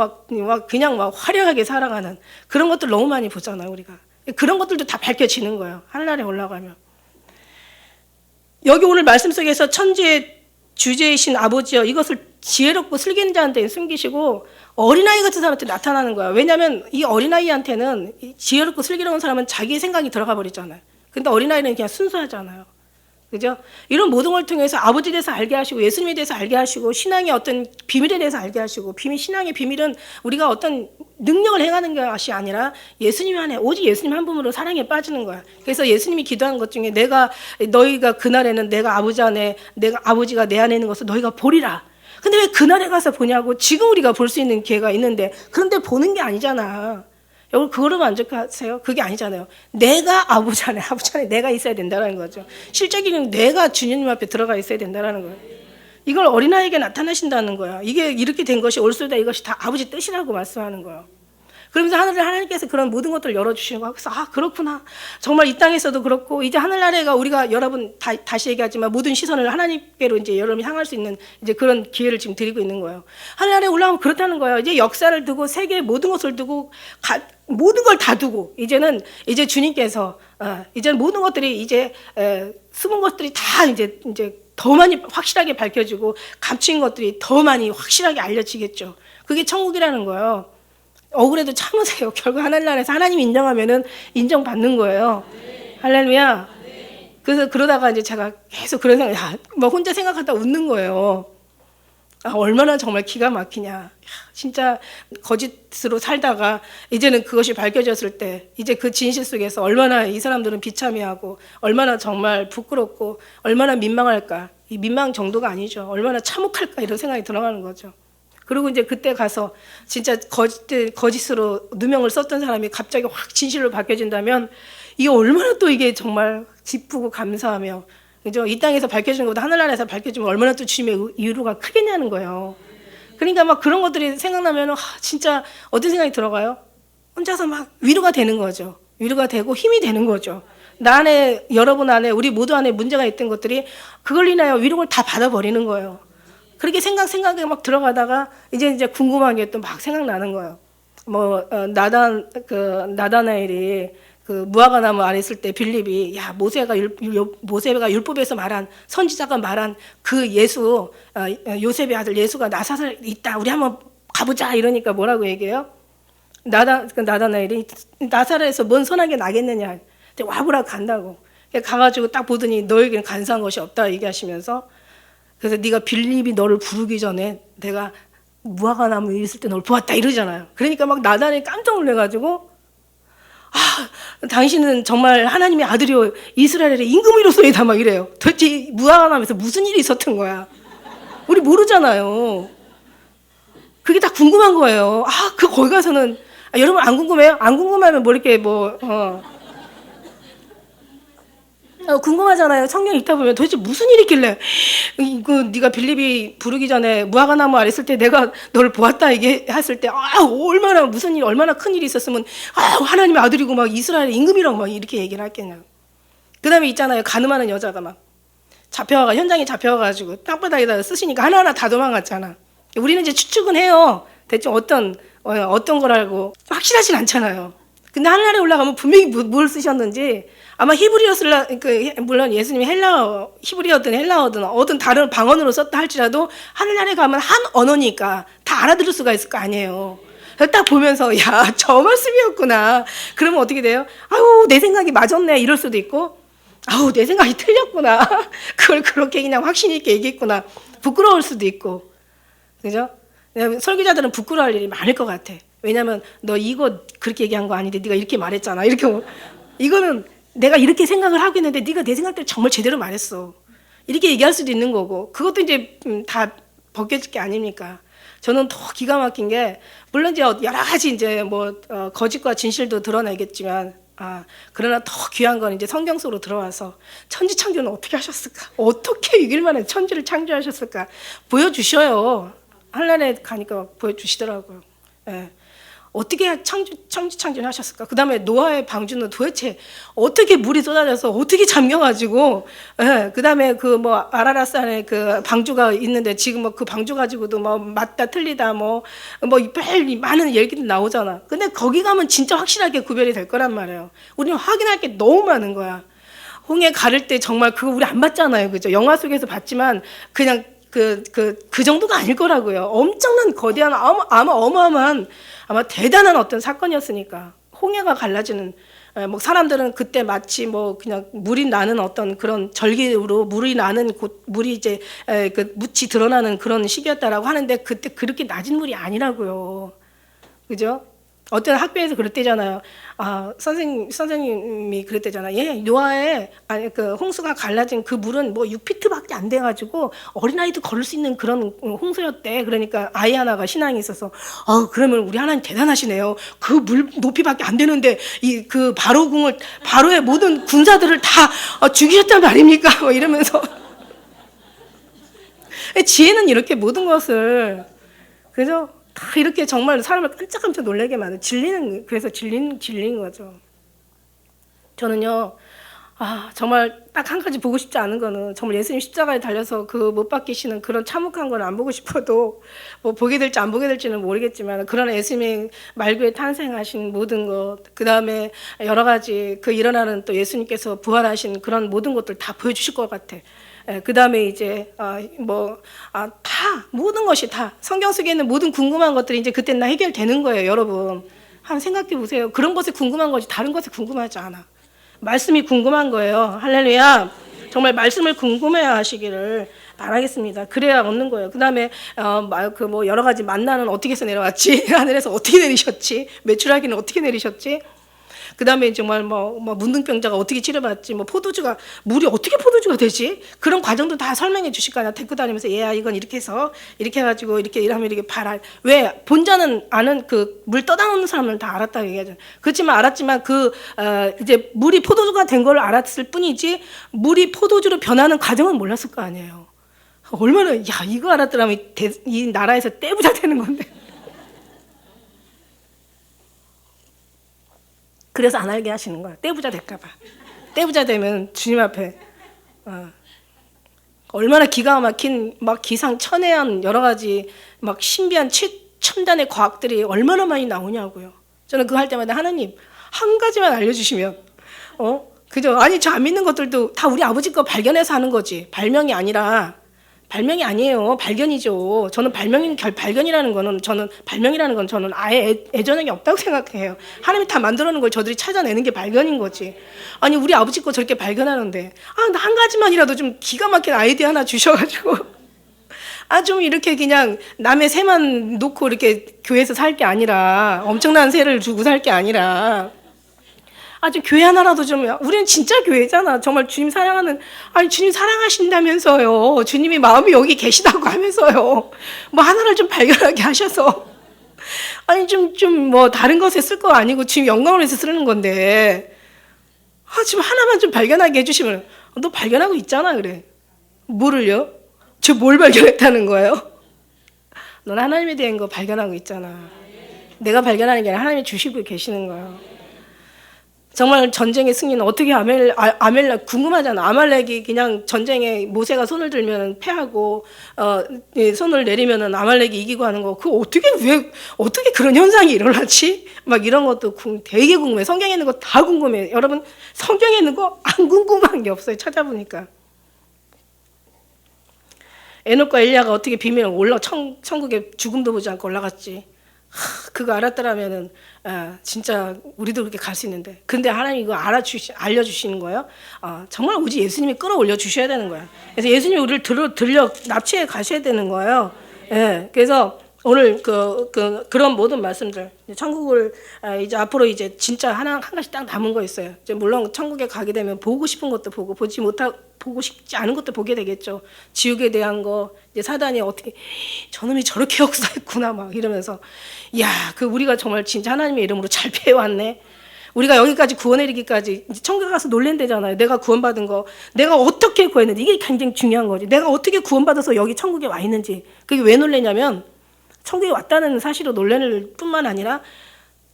화려하게 살아가는 그런 것들 너무 많이 보잖아요, 우리가. 그런 것들도 다 밝혀지는 거예요. 하늘나라에 올라가면. 여기 오늘 말씀 속에서 천지의 주제이신 아버지여 이것을 지혜롭고 슬기는 자한테 숨기시고 어린아이 같은 사람한테 나타나는 거야. 왜냐하면 이 어린아이한테는 지혜롭고 슬기로운 사람은 자기 생각이 들어가 버리잖아요. 근데 어린아이는 그냥 순수하잖아요. 그죠? 이런 모든 걸 통해서 아버지에 대해서 알게 하시고 예수님에 대해서 알게 하시고 신앙의 어떤 비밀에 대해서 알게 하시고 신앙의 비밀은 우리가 어떤 능력을 행하는 것이 아니라 예수님 안에 오직 예수님 한 분으로 사랑에 빠지는 거야. 그래서 예수님이 기도한 것 중에 너희가 그날에는 내가 아버지 안에 내가 아버지가 내 안에 있는 것을 너희가 보리라. 근데 왜 그날에 가서 보냐고. 지금 우리가 볼 수 있는 기회가 있는데 그런데 보는 게 아니잖아. 여러분 그거로 만족하세요? 그게 아니잖아요. 내가 아버지 안에 내가 있어야 된다는 거죠. 실제기는 내가 주님 앞에 들어가 있어야 된다는 거예요. 이걸 어린아이에게 나타나신다는 거야. 이게 이렇게 된 것이 옳소이다. 이것이 다 아버지 뜻이라고 말씀하는 거예요. 그러면서 하나님께서 그런 모든 것들을 열어주시는 거야. 그래서 그렇구나. 정말 이 땅에서도 그렇고 이제 하늘나라가 우리가 여러분 다시 얘기하지만 모든 시선을 하나님께로 이제 여러분이 향할 수 있는 이제 그런 기회를 지금 드리고 있는 거예요. 하늘나라에 올라오면 그렇다는 거예요. 이제 역사를 두고 세계의 모든 것을 두고 모든 걸 다 두고 이제 주님께서 이제는 모든 것들이 이제 숨은 것들이 다 이제 더 많이 확실하게 밝혀지고 감추인 것들이 더 많이 확실하게 알려지겠죠. 그게 천국이라는 거예요. 억울해도 참으세요. 결국 하늘나라에서 하나님 인정하면은 인정받는 거예요. 할렐루야. 그래서 그러다가 이제 제가 계속 그런 생각, 혼자 생각하다 웃는 거예요. 얼마나 정말 기가 막히냐. 진짜 거짓으로 살다가 이제는 그것이 밝혀졌을 때 이제 그 진실 속에서 얼마나 이 사람들은 비참해하고 얼마나 정말 부끄럽고 얼마나 민망할까. 이 민망 정도가 아니죠. 얼마나 참혹할까 이런 생각이 들어가는 거죠. 그리고 이제 그때 가서 진짜 거짓으로 누명을 썼던 사람이 갑자기 확 진실로 밝혀진다면 이게 얼마나 또 이게 정말 기쁘고 감사하며 그죠? 이 땅에서 밝혀지는 것보다 하늘나라에서 밝혀지면 얼마나 또 주님의 위로가 크겠냐는 거예요. 그러니까 막 그런 것들이 생각나면 진짜 어떤 생각이 들어가요? 혼자서 막 위로가 되는 거죠. 위로가 되고 힘이 되는 거죠. 나 안에 여러분 안에 우리 모두 안에 문제가 있던 것들이 그걸 인하여 위로를 다 받아버리는 거예요. 그렇게 생각에 막 들어가다가 이제 궁금한 게 또 막 생각나는 거예요. 나다나엘이 그 무화과 나무 아래 있을 때 빌립이 모세가 율법에서 말한 선지자가 말한 그 예수 요셉의 아들 예수가 나사렛에 있다. 우리 한번 가보자 이러니까 뭐라고 얘기해요? 나다나엘이 나사렛에서 뭔 선하게 나겠느냐. 와보라 간다고. 가가지고 딱 보더니 너에게는 간사한 것이 없다 얘기하시면서 그래서 네가 빌립이 너를 부르기 전에 내가 무화과 나무 위에 있을 때 너를 보았다 이러잖아요. 그러니까 막 나단이 깜짝 놀래가지고 당신은 정말 하나님의 아들이요 이스라엘의 임금이로소이다 막 이래요. 도대체 무화과 나무에서 무슨 일이 있었던 거야. 우리 모르잖아요. 그게 다 궁금한 거예요. 거기 가서는 여러분 안 궁금해요? 안 궁금하면 이렇게 궁금하잖아요. 성경 읽다 보면 도대체 무슨 일이 있길래 네가 빌립이 부르기 전에 무화과 나무 아래 있을 때 내가 너를 보았다 얘기했을 때 얼마나 무슨 일 얼마나 큰 일이 있었으면 하나님의 아들이고 막 이스라엘의 임금이라고 막 이렇게 얘기를 했겠냐고. 그다음에 있잖아요. 가늠하는 여자가 막 현장에 잡혀가지고 땅바닥에다 쓰시니까 하나하나 다 도망갔잖아. 우리는 이제 추측은 해요. 대충 어떤 거라고 확실하진 않잖아요. 근데 하늘나라에 올라가면 분명히 뭘 쓰셨는지 아마 물론 예수님이 히브리어든 헬라어든 어떤 다른 방언으로 썼다 할지라도 하늘나라에 가면 한 언어니까 다 알아들을 수가 있을 거 아니에요. 딱 보면서 저 말씀이었구나. 그러면 어떻게 돼요? 내 생각이 맞았네 이럴 수도 있고 내 생각이 틀렸구나. 그걸 그렇게 그냥 확신 있게 얘기했구나. 부끄러울 수도 있고. 그죠? 설교자들은 부끄러워할 일이 많을 것 같아. 왜냐면 너 이거 그렇게 얘기한 거 아닌데 네가 이렇게 말했잖아. 이거는 내가 이렇게 생각을 하고 있는데 네가 내 생각대로 정말 제대로 말했어. 이렇게 얘기할 수도 있는 거고 그것도 이제 다 벗겨질 게 아닙니까? 저는 더 기가 막힌 게 물론 이제 여러 가지 이제 거짓과 진실도 드러나겠지만 그러나 더 귀한 건 이제 성경 속으로 들어와서 천지 창조는 어떻게 하셨을까? 어떻게 6일 만에 천지를 창조하셨을까? 보여주셔요. 하늘나라에 가니까 보여주시더라고요. 예. 어떻게 창조하셨을까? 그 다음에 노아의 방주는 도대체 어떻게 물이 쏟아져서 어떻게 잠겨가지고, 예, 그 다음에 그 뭐 아라라산에 그 방주가 있는데 지금 뭐 그 방주 가지고도 뭐 맞다 틀리다 뭐 많은 얘기도 나오잖아. 근데 거기 가면 진짜 확실하게 구별이 될 거란 말이에요. 우리는 확인할 게 너무 많은 거야. 홍해 가를 때 정말 그거 우리 안 봤잖아요. 그죠? 영화 속에서 봤지만 그냥 그 정도가 아닐 거라고요. 엄청난 거대한 아마 어마어마한 아마 대단한 어떤 사건이었으니까 홍해가 갈라지는 뭐 사람들은 그때 마치 뭐 그냥 물이 나는 어떤 그런 절기로 물이 나는 곳 물이 이제 그 묻이 드러나는 그런 시기였다라고 하는데 그때 그렇게 낮은 물이 아니라고요. 그죠? 어떤 학교에서 그랬대잖아요. 아, 선생님이 그랬대잖아요. 예, 노아의 그 홍수가 갈라진 그 물은 뭐 6피트밖에 안 돼가지고 어린아이도 걸을 수 있는 그런 홍수였대. 그러니까 아이 하나가 신앙이 있어서, 그러면 우리 하나님 대단하시네요. 그 물 높이밖에 안 되는데 이 그 바로의 모든 군사들을 다 죽이셨단 말입니까? 뭐 이러면서 지혜는 이렇게 모든 것을 그죠? 다 이렇게 정말 사람을 깜짝깜짝 놀라게 만든 그래서 진리인 거죠. 저는요, 정말 딱 한 가지 보고 싶지 않은 거는 정말 예수님 십자가에 달려서 그 못 박히시는 그런 참혹한 건 안 보고 싶어도 뭐 보게 될지 안 보게 될지는 모르겠지만 그러나 예수님의 말교에 탄생하신 모든 것, 그 다음에 여러 가지 그 일어나는 또 예수님께서 부활하신 그런 모든 것들 다 보여주실 것 같아. 그 다음에 이제 다 모든 것이 다 성경 속에 있는 모든 궁금한 것들이 이제 그때 나 해결되는 거예요, 여러분. 한번 생각해 보세요. 그런 것에 궁금한 거지 다른 것에 궁금하지 않아. 말씀이 궁금한 거예요. 할렐루야. 정말 말씀을 궁금해야 하시기를 바라겠습니다. 그래야 얻는 거예요. 그 다음에 뭐 여러 가지 만나는 어떻게 해서 내려왔지? 하늘에서 어떻게 내리셨지? 메추라기는 어떻게 내리셨지? 그 다음에 정말 뭐 문둥병자가 어떻게 치료받지, 뭐 물이 어떻게 포도주가 되지? 그런 과정도 다 설명해 주실 거 아니야. 데리고 다니면서 얘야 이건 이렇게 해서 이렇게 해가지고 이렇게 일하면 이렇게 봐라. 왜? 본자는 아는 그 물 떠다 놓는 사람은 다 알았다고 얘기하죠. 그렇지만 알았지만 이제 물이 포도주가 된 걸 알았을 뿐이지 물이 포도주로 변하는 과정은 몰랐을 거 아니에요. 얼마나 이거 알았더라면 이 나라에서 떼부자 되는 건데. 그래서 안 알게 하시는 거야. 떼부자 될까 봐. 떼부자 되면 주님 앞에 얼마나 기가 막힌 막 기상천외한 여러 가지 막 신비한 첨단의 과학들이 얼마나 많이 나오냐고요. 저는 그거 할 때마다 하나님 한 가지만 알려주시면 그죠? 아니 저 안 믿는 것들도 다 우리 아버지 거 발견해서 하는 거지. 발명이 아니에요. 발견이죠. 저는 발견이라는 거는 저는 아예 애전하게 없다고 생각해요. 하나님이 다 만들어놓은 걸 저들이 찾아내는 게 발견인 거지. 아니 우리 아버지 거 저렇게 발견하는데 나 한 가지만이라도 좀 기가 막힌 아이디어 하나 주셔가지고 좀 이렇게 그냥 남의 새만 놓고 이렇게 교회에서 살 게 아니라 엄청난 새를 주고 살 게 아니라 좀 교회 하나라도 좀, 우리는 진짜 교회잖아. 정말 주님 주님 사랑하신다면서요. 주님이 마음이 여기 계시다고 하면서요. 뭐 하나를 좀 발견하게 하셔서. 뭐 다른 것에 쓸 거 아니고 주님 영광을 위해서 쓰는 건데. 지금 하나만 좀 발견하게 해주시면, 너 발견하고 있잖아, 그래. 뭐를요? 저 뭘 발견했다는 거예요? 넌 하나님에 대한 거 발견하고 있잖아. 내가 발견하는 게 아니라 하나님이 주시고 계시는 거예요. 정말 전쟁의 승리는 어떻게 아멜렉 궁금하잖아. 아말렉이 그냥 전쟁에 모세가 손을 들면 패하고 손을 내리면은 아말렉이 이기고 하는 거. 그 어떻게 그런 현상이 일어나지? 막 이런 것도 되게 궁금해. 성경에 있는 거 다 궁금해. 여러분 성경에 있는 거 안 궁금한 게 없어요. 찾아보니까. 에녹과 엘리야가 어떻게 비밀을 천국에 죽음도 보지 않고 올라갔지. 그거 알았더라면은 진짜 우리도 그렇게 갈 수 있는데, 근데 하나님 이거 알려주시는 거예요. 정말 오직 예수님이 끌어올려 주셔야 되는 거야. 그래서 예수님이 우리를 들려 납치해 가셔야 되는 거예요. 예, 그래서 오늘 그런 모든 말씀들, 천국을 이제 앞으로 이제 진짜 한 가지 딱 남은 거 있어요. 이제 물론 천국에 가게 되면 보고 싶은 것도 보고 보고 싶지 않은 것도 보게 되겠죠. 지옥에 대한 거, 이제 사단이 어떻게 저놈이 저렇게 역사했구나 막 이러면서 우리가 정말 진짜 하나님의 이름으로 잘 피해왔네. 우리가 여기까지 구원에 이르기까지 이제 천국에 가서 놀랜대잖아요. 내가 구원받은 거, 내가 어떻게 구했는지, 이게 굉장히 중요한 거지. 내가 어떻게 구원받아서 여기 천국에 와 있는지. 그게 왜 놀래냐면 천국에 왔다는 사실로 놀랄 뿐만 아니라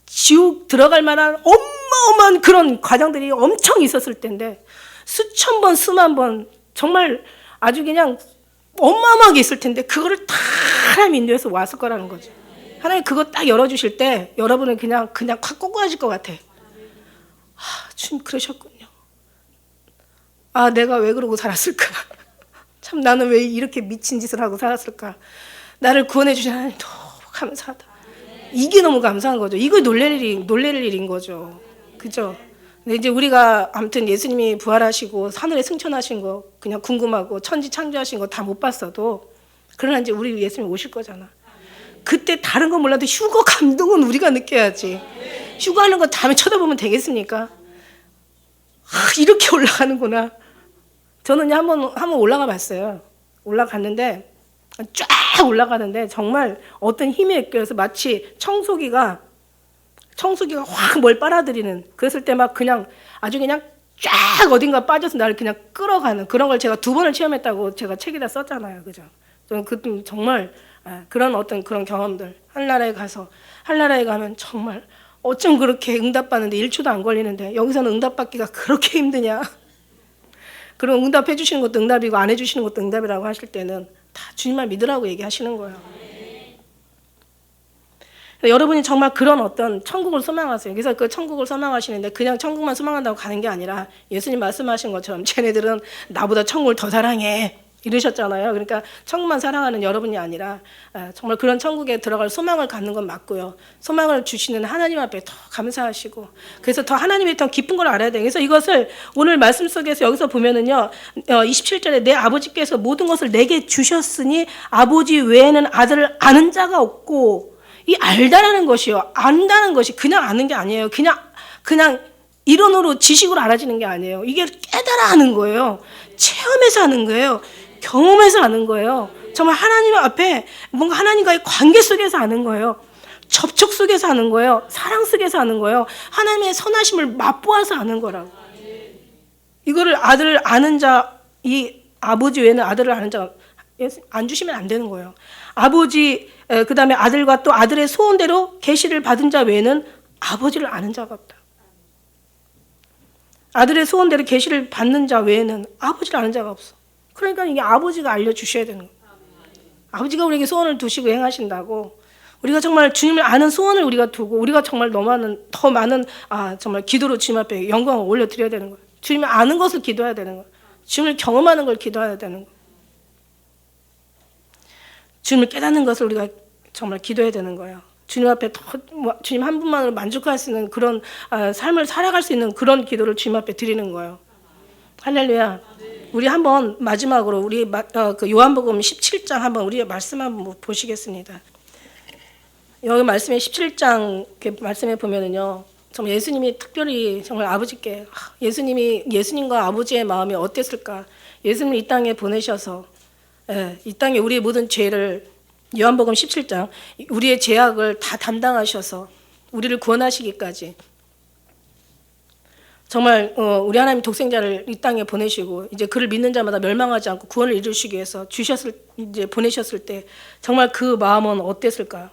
지옥 들어갈 만한 어마어마한 그런 과정들이 엄청 있었을 텐데 수천 번, 수만 번 정말 아주 그냥 어마어마하게 있을 텐데 그거를 다 하나님 인도해서 왔을 거라는 거죠. 하나님 그거 딱 열어주실 때 여러분은 그냥 확 꼬꾸라질 것 같아. 주님 그러셨군요. 내가 왜 그러고 살았을까? 참 나는 왜 이렇게 미친 짓을 하고 살았을까? 나를 구원해 주신 하나님 너무 감사하다. 이게 너무 감사한 거죠. 이거 놀랄 일인 거죠. 그죠? 근데 이제 우리가 아무튼 예수님이 부활하시고 하늘에 승천하신 거 그냥 궁금하고 천지 창조하신 거 다 못 봤어도 그러나 이제 우리 예수님 오실 거잖아. 그때 다른 건 몰라도 휴거 감동은 우리가 느껴야지. 휴거하는 거 다음에 쳐다보면 되겠습니까? 이렇게 올라가는구나. 저는 한번 올라가 봤어요. 올라갔는데 쫙 올라가는데 정말 어떤 힘이 느껴서 마치 청소기가 확 뭘 빨아들이는 그랬을 때 막 그냥 아주 그냥 쫙 어딘가 빠져서 나를 그냥 끌어가는 그런 걸 제가 2번을 체험했다고 제가 책에다 썼잖아요. 그죠? 저는 그때 정말 그런 어떤 그런 경험들 한나라에 가면 정말 어쩜 그렇게 응답받는데 1초도 안 걸리는데 여기서는 응답받기가 그렇게 힘드냐. 그럼 응답해 주시는 것도 응답이고 안 해주시는 것도 응답이라고 하실 때는 다 주님만 믿으라고 얘기하시는 거예요. 여러분이 정말 그런 어떤 천국을 소망하세요. 그래서 그 천국을 소망하시는데 그냥 천국만 소망한다고 가는 게 아니라 예수님 말씀하신 것처럼 쟤네들은 나보다 천국을 더 사랑해 이러셨잖아요. 그러니까 천국만 사랑하는 여러분이 아니라 정말 그런 천국에 들어갈 소망을 갖는 건 맞고요. 소망을 주시는 하나님 앞에 더 감사하시고 그래서 더 하나님의 더 깊은 걸 알아야 돼요. 그래서 이것을 오늘 말씀 속에서 여기서 보면은요 27절에 내 아버지께서 모든 것을 내게 주셨으니 아버지 외에는 아들을 아는 자가 없고 이 알다라는 것이요. 안다는 것이 그냥 아는 게 아니에요. 그냥 이론으로 지식으로 알아지는 게 아니에요. 이게 깨달아 하는 거예요. 체험해서 하는 거예요. 경험해서 아는 거예요. 정말 하나님 앞에 뭔가 하나님과의 관계 속에서 아는 거예요. 접촉 속에서 아는 거예요. 사랑 속에서 아는 거예요. 하나님의 선하심을 맛보아서 아는 거라고. 이거를 아들을 아는 자, 이 아버지 외에는 아들을 아는 자가 안 주시면 안 되는 거예요. 아버지, 그 다음에 아들과 또 아들의 소원대로 계시를 받은 자 외에는 아버지를 아는 자가 없다. 아들의 소원대로 계시를 받는 자 외에는 아버지를 아는 자가 없어. 그러니까 이게 아버지가 알려주셔야 되는 거예요. 아버지가 우리에게 소원을 두시고 행하신다고. 우리가 정말 주님을 아는 소원을 우리가 두고 우리가 정말 더 많은 정말 기도로 주님 앞에 영광을 올려드려야 되는 거예요. 주님을 아는 것을 기도해야 되는 거예요. 주님을 경험하는 걸 기도해야 되는 거예요. 주님을 깨닫는 것을 우리가 정말 기도해야 되는 거예요. 주님 앞에 주님 한 분만으로 만족할 수 있는 그런 삶을 살아갈 수 있는 그런 기도를 주님 앞에 드리는 거예요. 할렐루야. 우리 한번 마지막으로 우리 그 요한복음 17장 한번 우리 말씀 한번 보시겠습니다. 여기 말씀에 17장 말씀에 보면은요. 정말 예수님이 특별히 정말 아버지께 예수님과 아버지의 마음이 어땠을까? 예수님을 이 땅에 보내셔서 이 땅에 우리의 모든 죄를 요한복음 17장 우리의 죄악을 다 담당하셔서 우리를 구원하시기까지 정말 우리 하나님 독생자를 이 땅에 보내시고 이제 그를 믿는 자마다 멸망하지 않고 구원을 이루시기 위해서 이제 보내셨을 때 정말 그 마음은 어땠을까요?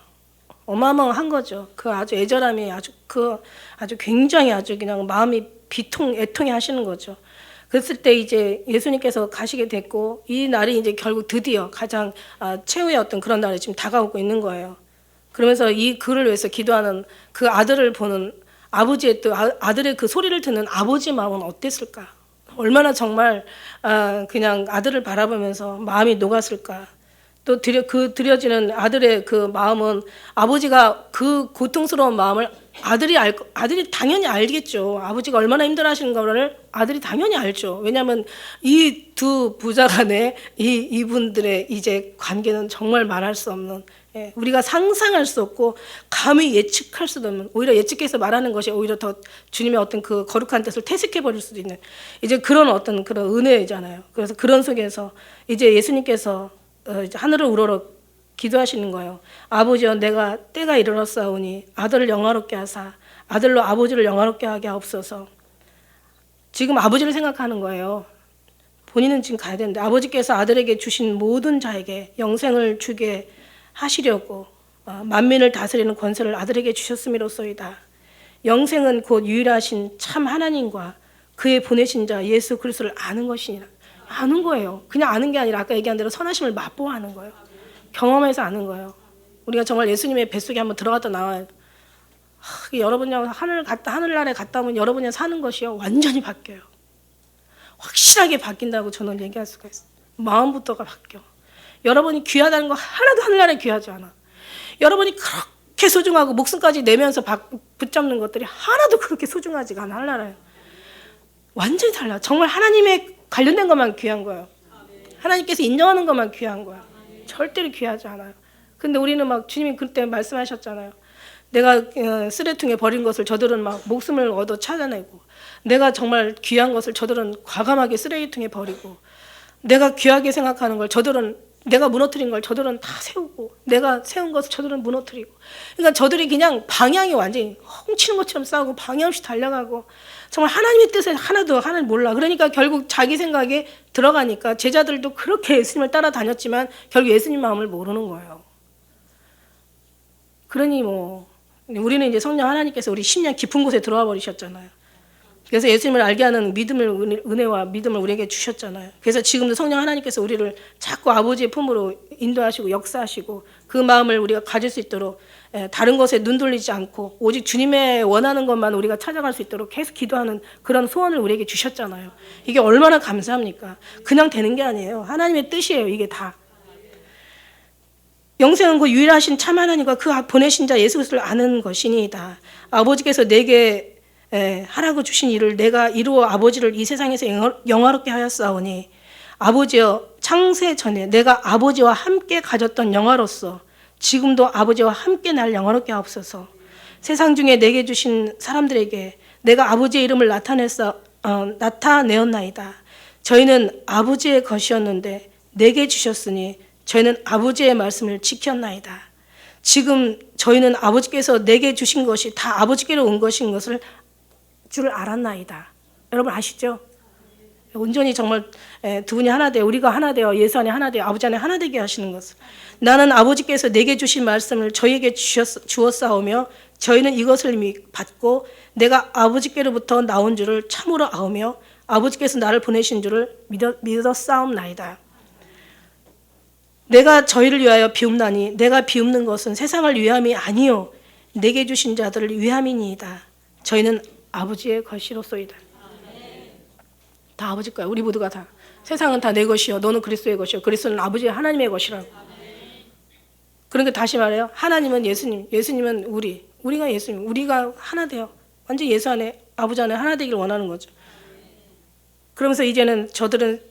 어마어마한 거죠. 그 아주 애절함이 아주 굉장히 아주 그냥 마음이 애통해 하시는 거죠. 그랬을 때 이제 예수님께서 가시게 됐고 이 날이 이제 결국 드디어 가장 최후의 어떤 그런 날이 지금 다가오고 있는 거예요. 그러면서 이 그를 위해서 기도하는 그 아들을 보는 아버지의 또 아들의 그 소리를 듣는 아버지 마음은 어땠을까? 얼마나 정말 그냥 아들을 바라보면서 마음이 녹았을까? 또 드려지는 아들의 그 마음은 아버지가 그 고통스러운 마음을 아들이 당연히 알겠죠. 아버지가 얼마나 힘들어하시는 거를 아들이 당연히 알죠. 왜냐하면 이 두 부자 간의 이분들의 이제 관계는 정말 말할 수 없는 우리가 상상할 수 없고 감히 예측할 수도 없는 오히려 예측해서 말하는 것이 오히려 더 주님의 어떤 그 거룩한 뜻을 퇴색해 버릴 수도 있는 이제 그런 어떤 그런 은혜잖아요. 그래서 그런 속에서 이제 예수님께서 이제 하늘을 우러러 기도하시는 거예요. 아버지여 내가 때가 이르렀사오니 아들을 영화롭게 하사 아들로 아버지를 영화롭게 하게 하옵소서. 지금 아버지를 생각하는 거예요. 본인은 지금 가야 되는데 아버지께서 아들에게 주신 모든 자에게 영생을 주게 하시려고 만민을 다스리는 권세를 아들에게 주셨음이로소이다. 영생은 곧 유일하신 참 하나님과 그의 보내신 자 예수 그리스도를 아는 것이니라. 아는 거예요. 그냥 아는 게 아니라 아까 얘기한 대로 선하심을 맛보아하는 거예요. 경험해서 아는 거예요. 우리가 정말 예수님의 뱃속에 한번 들어갔다 나와요. 여러분이랑 하늘나라에 갔다 오면 여러분이 사는 것이요 완전히 바뀌어요. 확실하게 바뀐다고 저는 얘기할 수가 있어요. 마음부터가 바뀌어. 여러분이 귀하다는 거 하나도 하늘나라에 귀하지 않아. 여러분이 그렇게 소중하고 목숨까지 내면서 붙잡는 것들이 하나도 그렇게 소중하지가 않아. 하늘나라에 완전히 달라. 정말 하나님의 관련된 것만 귀한 거예요. 하나님께서 인정하는 것만 귀한 거야. 절대로 귀하지 않아요. 근데 우리는 막 주님이 그때 말씀하셨잖아요. 내가 쓰레통에 버린 것을 저들은 막 목숨을 얻어 찾아내고, 내가 정말 귀한 것을 저들은 과감하게 쓰레기통에 버리고, 내가 귀하게 생각하는 걸 저들은, 내가 무너뜨린 걸 저들은 다 세우고, 내가 세운 것을 저들은 무너뜨리고. 그러니까 저들이 그냥 방향이 완전히 훔치는 것처럼 싸우고 방향 없이 달려가고, 정말 하나님의 뜻을 하나도 몰라. 그러니까 결국 자기 생각에 들어가니까 제자들도 그렇게 예수님을 따라다녔지만 결국 예수님 마음을 모르는 거예요. 그러니 우리는 이제 성령 하나님께서 우리 심령 깊은 곳에 들어와 버리셨잖아요. 그래서 예수님을 알게 하는 믿음을, 은혜와 믿음을 우리에게 주셨잖아요. 그래서 지금도 성령 하나님께서 우리를 자꾸 아버지의 품으로 인도하시고 역사하시고 그 마음을 우리가 가질 수 있도록 다른 것에 눈 돌리지 않고 오직 주님의 원하는 것만 우리가 찾아갈 수 있도록 계속 기도하는 그런 소원을 우리에게 주셨잖아요. 이게 얼마나 감사합니까? 그냥 되는 게 아니에요. 하나님의 뜻이에요. 이게 다. 영생은 그 유일하신 참 하나님과 그 보내신 자 예수 그리스도를 아는 것이니이다. 아버지께서 내게 하라고 주신 일을 내가 이루어 아버지를 이 세상에서 영화롭게 하였사오니 아버지여 창세 전에 내가 아버지와 함께 가졌던 영화로서 지금도 아버지와 함께 날 영화롭게 하옵소서. 세상 중에 내게 주신 사람들에게 내가 아버지의 이름을 나타내었나이다. 저희는 아버지의 것이었는데 내게 주셨으니 저희는 아버지의 말씀을 지켰나이다. 지금 저희는 아버지께서 내게 주신 것이 다 아버지께로 온 것인 것을 줄 알았나이다. 여러분 아시죠? 온전히 정말 두 분이 하나 되어 우리가 하나 되어 예수 안에 하나 되어 아버지 안에 하나 되게 하시는 것을. 나는 아버지께서 내게 주신 말씀을 저희에게 주었사오며 저희는 이것을 받고 내가 아버지께로부터 나온 줄을 참으로 아오며 아버지께서 나를 보내신 줄을 믿었사옵나이다. 내가 저희를 위하여 비움나니 내가 비움는 것은 세상을 위함이 아니요 내게 주신 자들을 위함이니이다. 저희는 아버지의 것이로소이다. 다 아버지 거야. 우리 모두가 다. 세상은 다 내 것이요 너는 그리스도의 것이요 그리스도는 아버지의 하나님의 것이라고. 그러니까 다시 말해요. 하나님은 예수님, 예수님은 우리가 예수님, 우리가 하나 돼요. 완전 예수 안에 아버지 안에 하나 되기를 원하는 거죠. 그러면서 이제는 저들은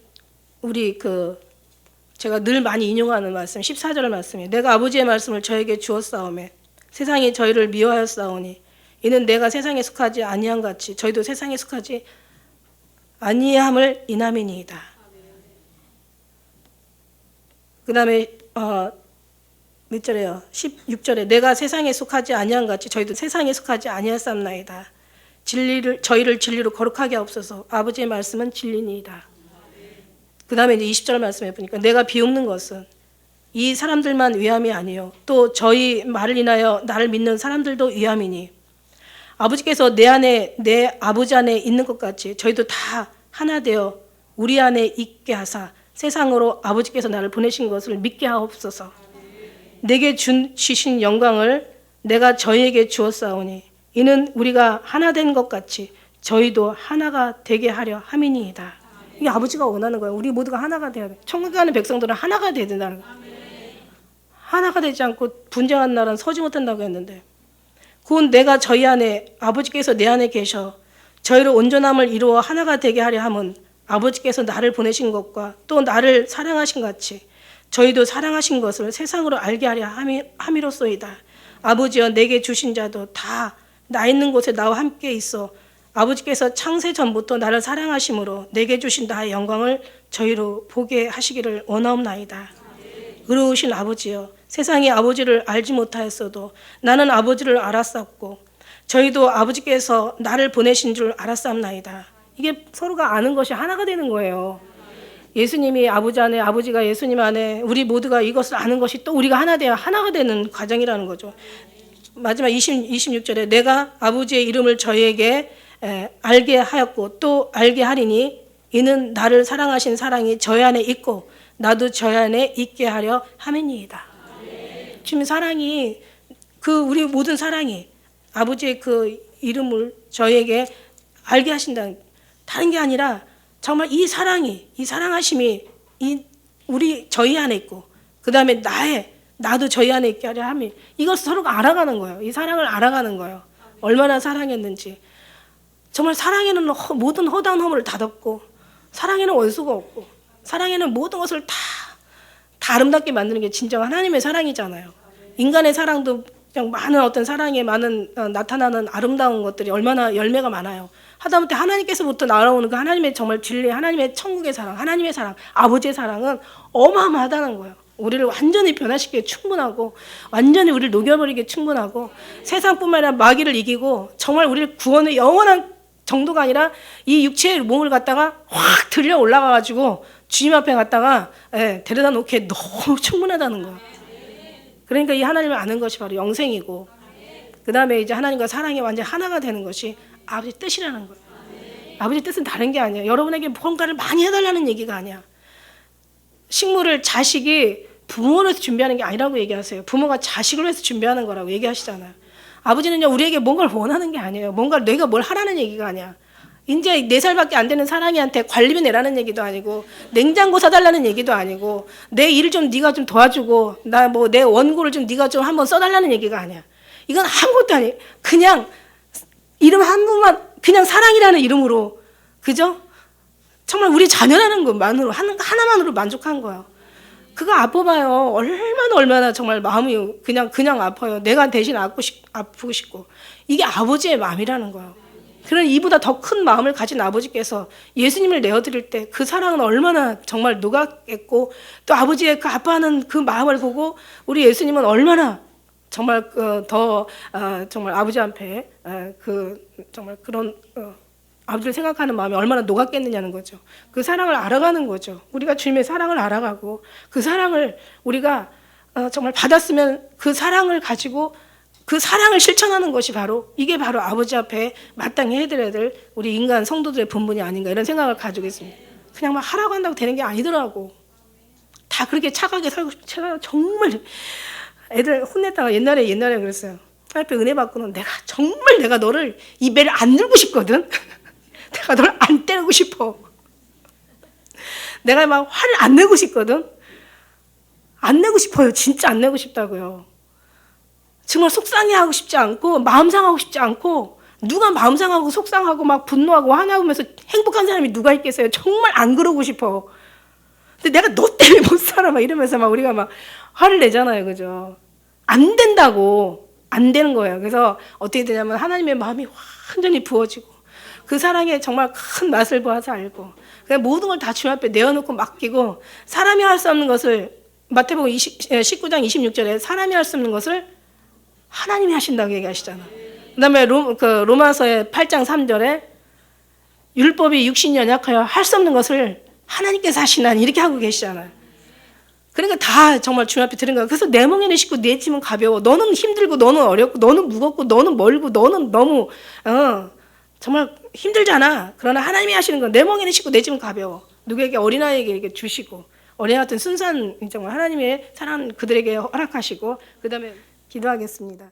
제가 늘 많이 인용하는 말씀 14절 말씀이에요. 내가 아버지의 말씀을 저에게 주었사오매 세상이 저희를 미워하였사오니 이는 내가 세상에 속하지 아니한 같이 저희도 세상에 속하지 아니함을 인함이니이다. 그 다음에 몇 절에요? 16절에 내가 세상에 속하지 아니한 같이 저희도 세상에 속하지 아니하였사옵나이다. 저희를 진리로 거룩하게 하옵소서. 아버지의 말씀은 진리니이다. 그 다음에 이제 20절 말씀해 보니까 내가 비웃는 것은 이 사람들만 위함이 아니요 또 저희 말을 인하여 나를 믿는 사람들도 위함이니 아버지께서 내 아버지 안에 있는 것 같이 저희도 다 하나 되어 우리 안에 있게 하사 세상으로 아버지께서 나를 보내신 것을 믿게 하옵소서. 내게 주신 영광을 내가 저희에게 주었사오니 이는 우리가 하나 된 것 같이 저희도 하나가 되게 하려 함이니이다. 이게 아버지가 원하는 거예요. 우리 모두가 하나가 돼야 돼. 천국에 가는 백성들은 하나가 돼야 된다는 거예요. 하나가 되지 않고 분쟁한 날은 서지 못한다고 했는데 곧 내가 저희 안에 아버지께서 내 안에 계셔 저희를 온전함을 이루어 하나가 되게 하려 함은 아버지께서 나를 보내신 것과 또 나를 사랑하신 같이 저희도 사랑하신 것을 세상으로 알게 하려 함이로소이다. 아버지여 내게 주신 자도 다 나 있는 곳에 나와 함께 있어 아버지께서 창세 전부터 나를 사랑하심으로 내게 주신 나의 영광을 저희로 보게 하시기를 원하옵나이다. 의로우신 아버지여 세상이 아버지를 알지 못하였어도 나는 아버지를 알았었고 저희도 아버지께서 나를 보내신 줄 알았사옵나이다. 이게 서로가 아는 것이 하나가 되는 거예요. 예수님이 아버지 안에, 아버지가 예수님 안에, 우리 모두가 이것을 아는 것이 또 우리가 하나가 되는 과정이라는 거죠. 마지막 26절에 내가 아버지의 이름을 저희에게 알게 하였고 또 알게 하리니 이는 나를 사랑하신 사랑이 저희 안에 있고 나도 저희 안에 있게 하려 함이니이다. 주님 사랑이, 그 우리 모든 사랑이 아버지의 그 이름을 저희에게 알게 하신다. 다른 게 아니라 정말 이 사랑이, 이 사랑하심이 저희 안에 있고 그 다음에 나도 저희 안에 있게 하려 함이, 이것을 서로가 알아가는 거예요. 이 사랑을 알아가는 거예요. 얼마나 사랑했는지. 정말 사랑에는 모든 허다한 허물을 다 덮고, 사랑에는 원수가 없고, 사랑에는 모든 것을 다 아름답게 만드는 게 진정 하나님의 사랑이잖아요. 인간의 사랑도 그냥 많은 어떤 사랑에 많은 나타나는 아름다운 것들이 얼마나 열매가 많아요. 하다못해 하나님께서부터 날아오는 그 하나님의 정말 진리, 하나님의 천국의 사랑, 하나님의 사랑, 아버지의 사랑은 어마어마하다는 거예요. 우리를 완전히 변화시키기에 충분하고, 완전히 우리를 녹여버리기에 충분하고, 세상뿐만 아니라 마귀를 이기고 정말 우리를 구원의 영원한 정도가 아니라 이 육체의 몸을 갖다가 확 들려 올라가가지고 주님 앞에 갔다가 데려다 놓기에 너무 충분하다는 거예요. 그러니까 이 하나님을 아는 것이 바로 영생이고, 그 다음에 이제 하나님과 사랑이 완전 하나가 되는 것이 아버지 뜻이라는 거예요. 아버지 뜻은 다른 게 아니야. 여러분에게 뭔가를 많이 해달라는 얘기가 아니야. 식물을 자식이 부모를 위해서 준비하는 게 아니라고 얘기하세요. 부모가 자식을 위해서 준비하는 거라고 얘기하시잖아요. 아버지는요, 우리에게 뭔가를 원하는 게 아니에요. 뭔가 내가 뭘 하라는 얘기가 아니야. 이제 4살밖에 안 되는 사랑이한테 관리비 내라는 얘기도 아니고, 냉장고 사달라는 얘기도 아니고, 내 일을 좀 네가 좀 도와주고, 내 원고를 좀 네가 좀 한번 써달라는 얘기가 아니야. 이건 아무것도 아니에요. 그냥 이름 한 번만, 그냥 사랑이라는 이름으로, 그죠? 정말 우리 자녀라는 것만으로, 하나만으로 만족한 거예요. 그거 아파봐요. 얼마나 정말 마음이 그냥 아파요. 내가 대신 아프고 싶고. 이게 아버지의 마음이라는 거예요. 그런 이보다 더 큰 마음을 가진 아버지께서 예수님을 내어드릴 때 그 사랑은 얼마나 정말 녹았겠고, 또 아버지의 그 아파하는 그 마음을 보고 우리 예수님은 얼마나 정말 정말 아버지 앞에 정말 그런 아버지를 생각하는 마음이 얼마나 녹았겠느냐는 거죠. 그 사랑을 알아가는 거죠. 우리가 주님의 사랑을 알아가고 그 사랑을 우리가 정말 받았으면 그 사랑을 가지고 그 사랑을 실천하는 것이 이게 바로 아버지 앞에 마땅히 해드려야 될 우리 인간 성도들의 본분이 아닌가, 이런 생각을 가지고 있습니다. 그냥 막 하라고 한다고 되는 게 아니더라고. 다 그렇게 착하게 살고 싶고, 제가 정말 애들 혼냈다가 옛날에 그랬어요. 하나님께 은혜 받고는 내가 너를 이 배를 안 들고 싶거든. 내가 너를 안 때리고 싶어. 내가 막 화를 안 내고 싶거든. 안 내고 싶어요. 진짜 안 내고 싶다고요. 정말 속상해하고 싶지 않고 마음 상하고 싶지 않고, 누가 마음 상하고 속상하고 막 분노하고 화나면서 행복한 사람이 누가 있겠어요. 정말 안 그러고 싶어. 근데 내가 너 때문에 못 살아 막 이러면서 막 우리가 막 화를 내잖아요. 그죠? 안 된다고. 안 되는 거예요. 그래서 어떻게 되냐면 하나님의 마음이 완전히 부어지고 그 사랑에 정말 큰 맛을 보아서 알고, 그냥 모든 걸 다 주님 앞에 내어놓고 맡기고, 사람이 할 수 없는 것을, 마태복음 19장 26절에 사람이 할 수 없는 것을 하나님이 하신다고 얘기하시잖아. 그 다음에 로마서의 8장 3절에 율법이 육신이 연약하여 할 수 없는 것을 하나님께서 하시나니, 이렇게 하고 계시잖아요. 그러니까 다 정말 주님 앞에 드린 거야. 그래서 내 멍에는 쉽고 내 짐은 가벼워. 너는 힘들고 너는 어렵고 너는 무겁고 너는 멀고 너는 너무 정말 힘들잖아. 그러나 하나님이 하시는 건 내 멍에는 쉽고 내 짐은 가벼워. 누구에게, 어린아이에게 이렇게 주시고, 어린아이 같은 순수한 정말 하나님의 사랑 그들에게 허락하시고, 그 다음에 기도하겠습니다.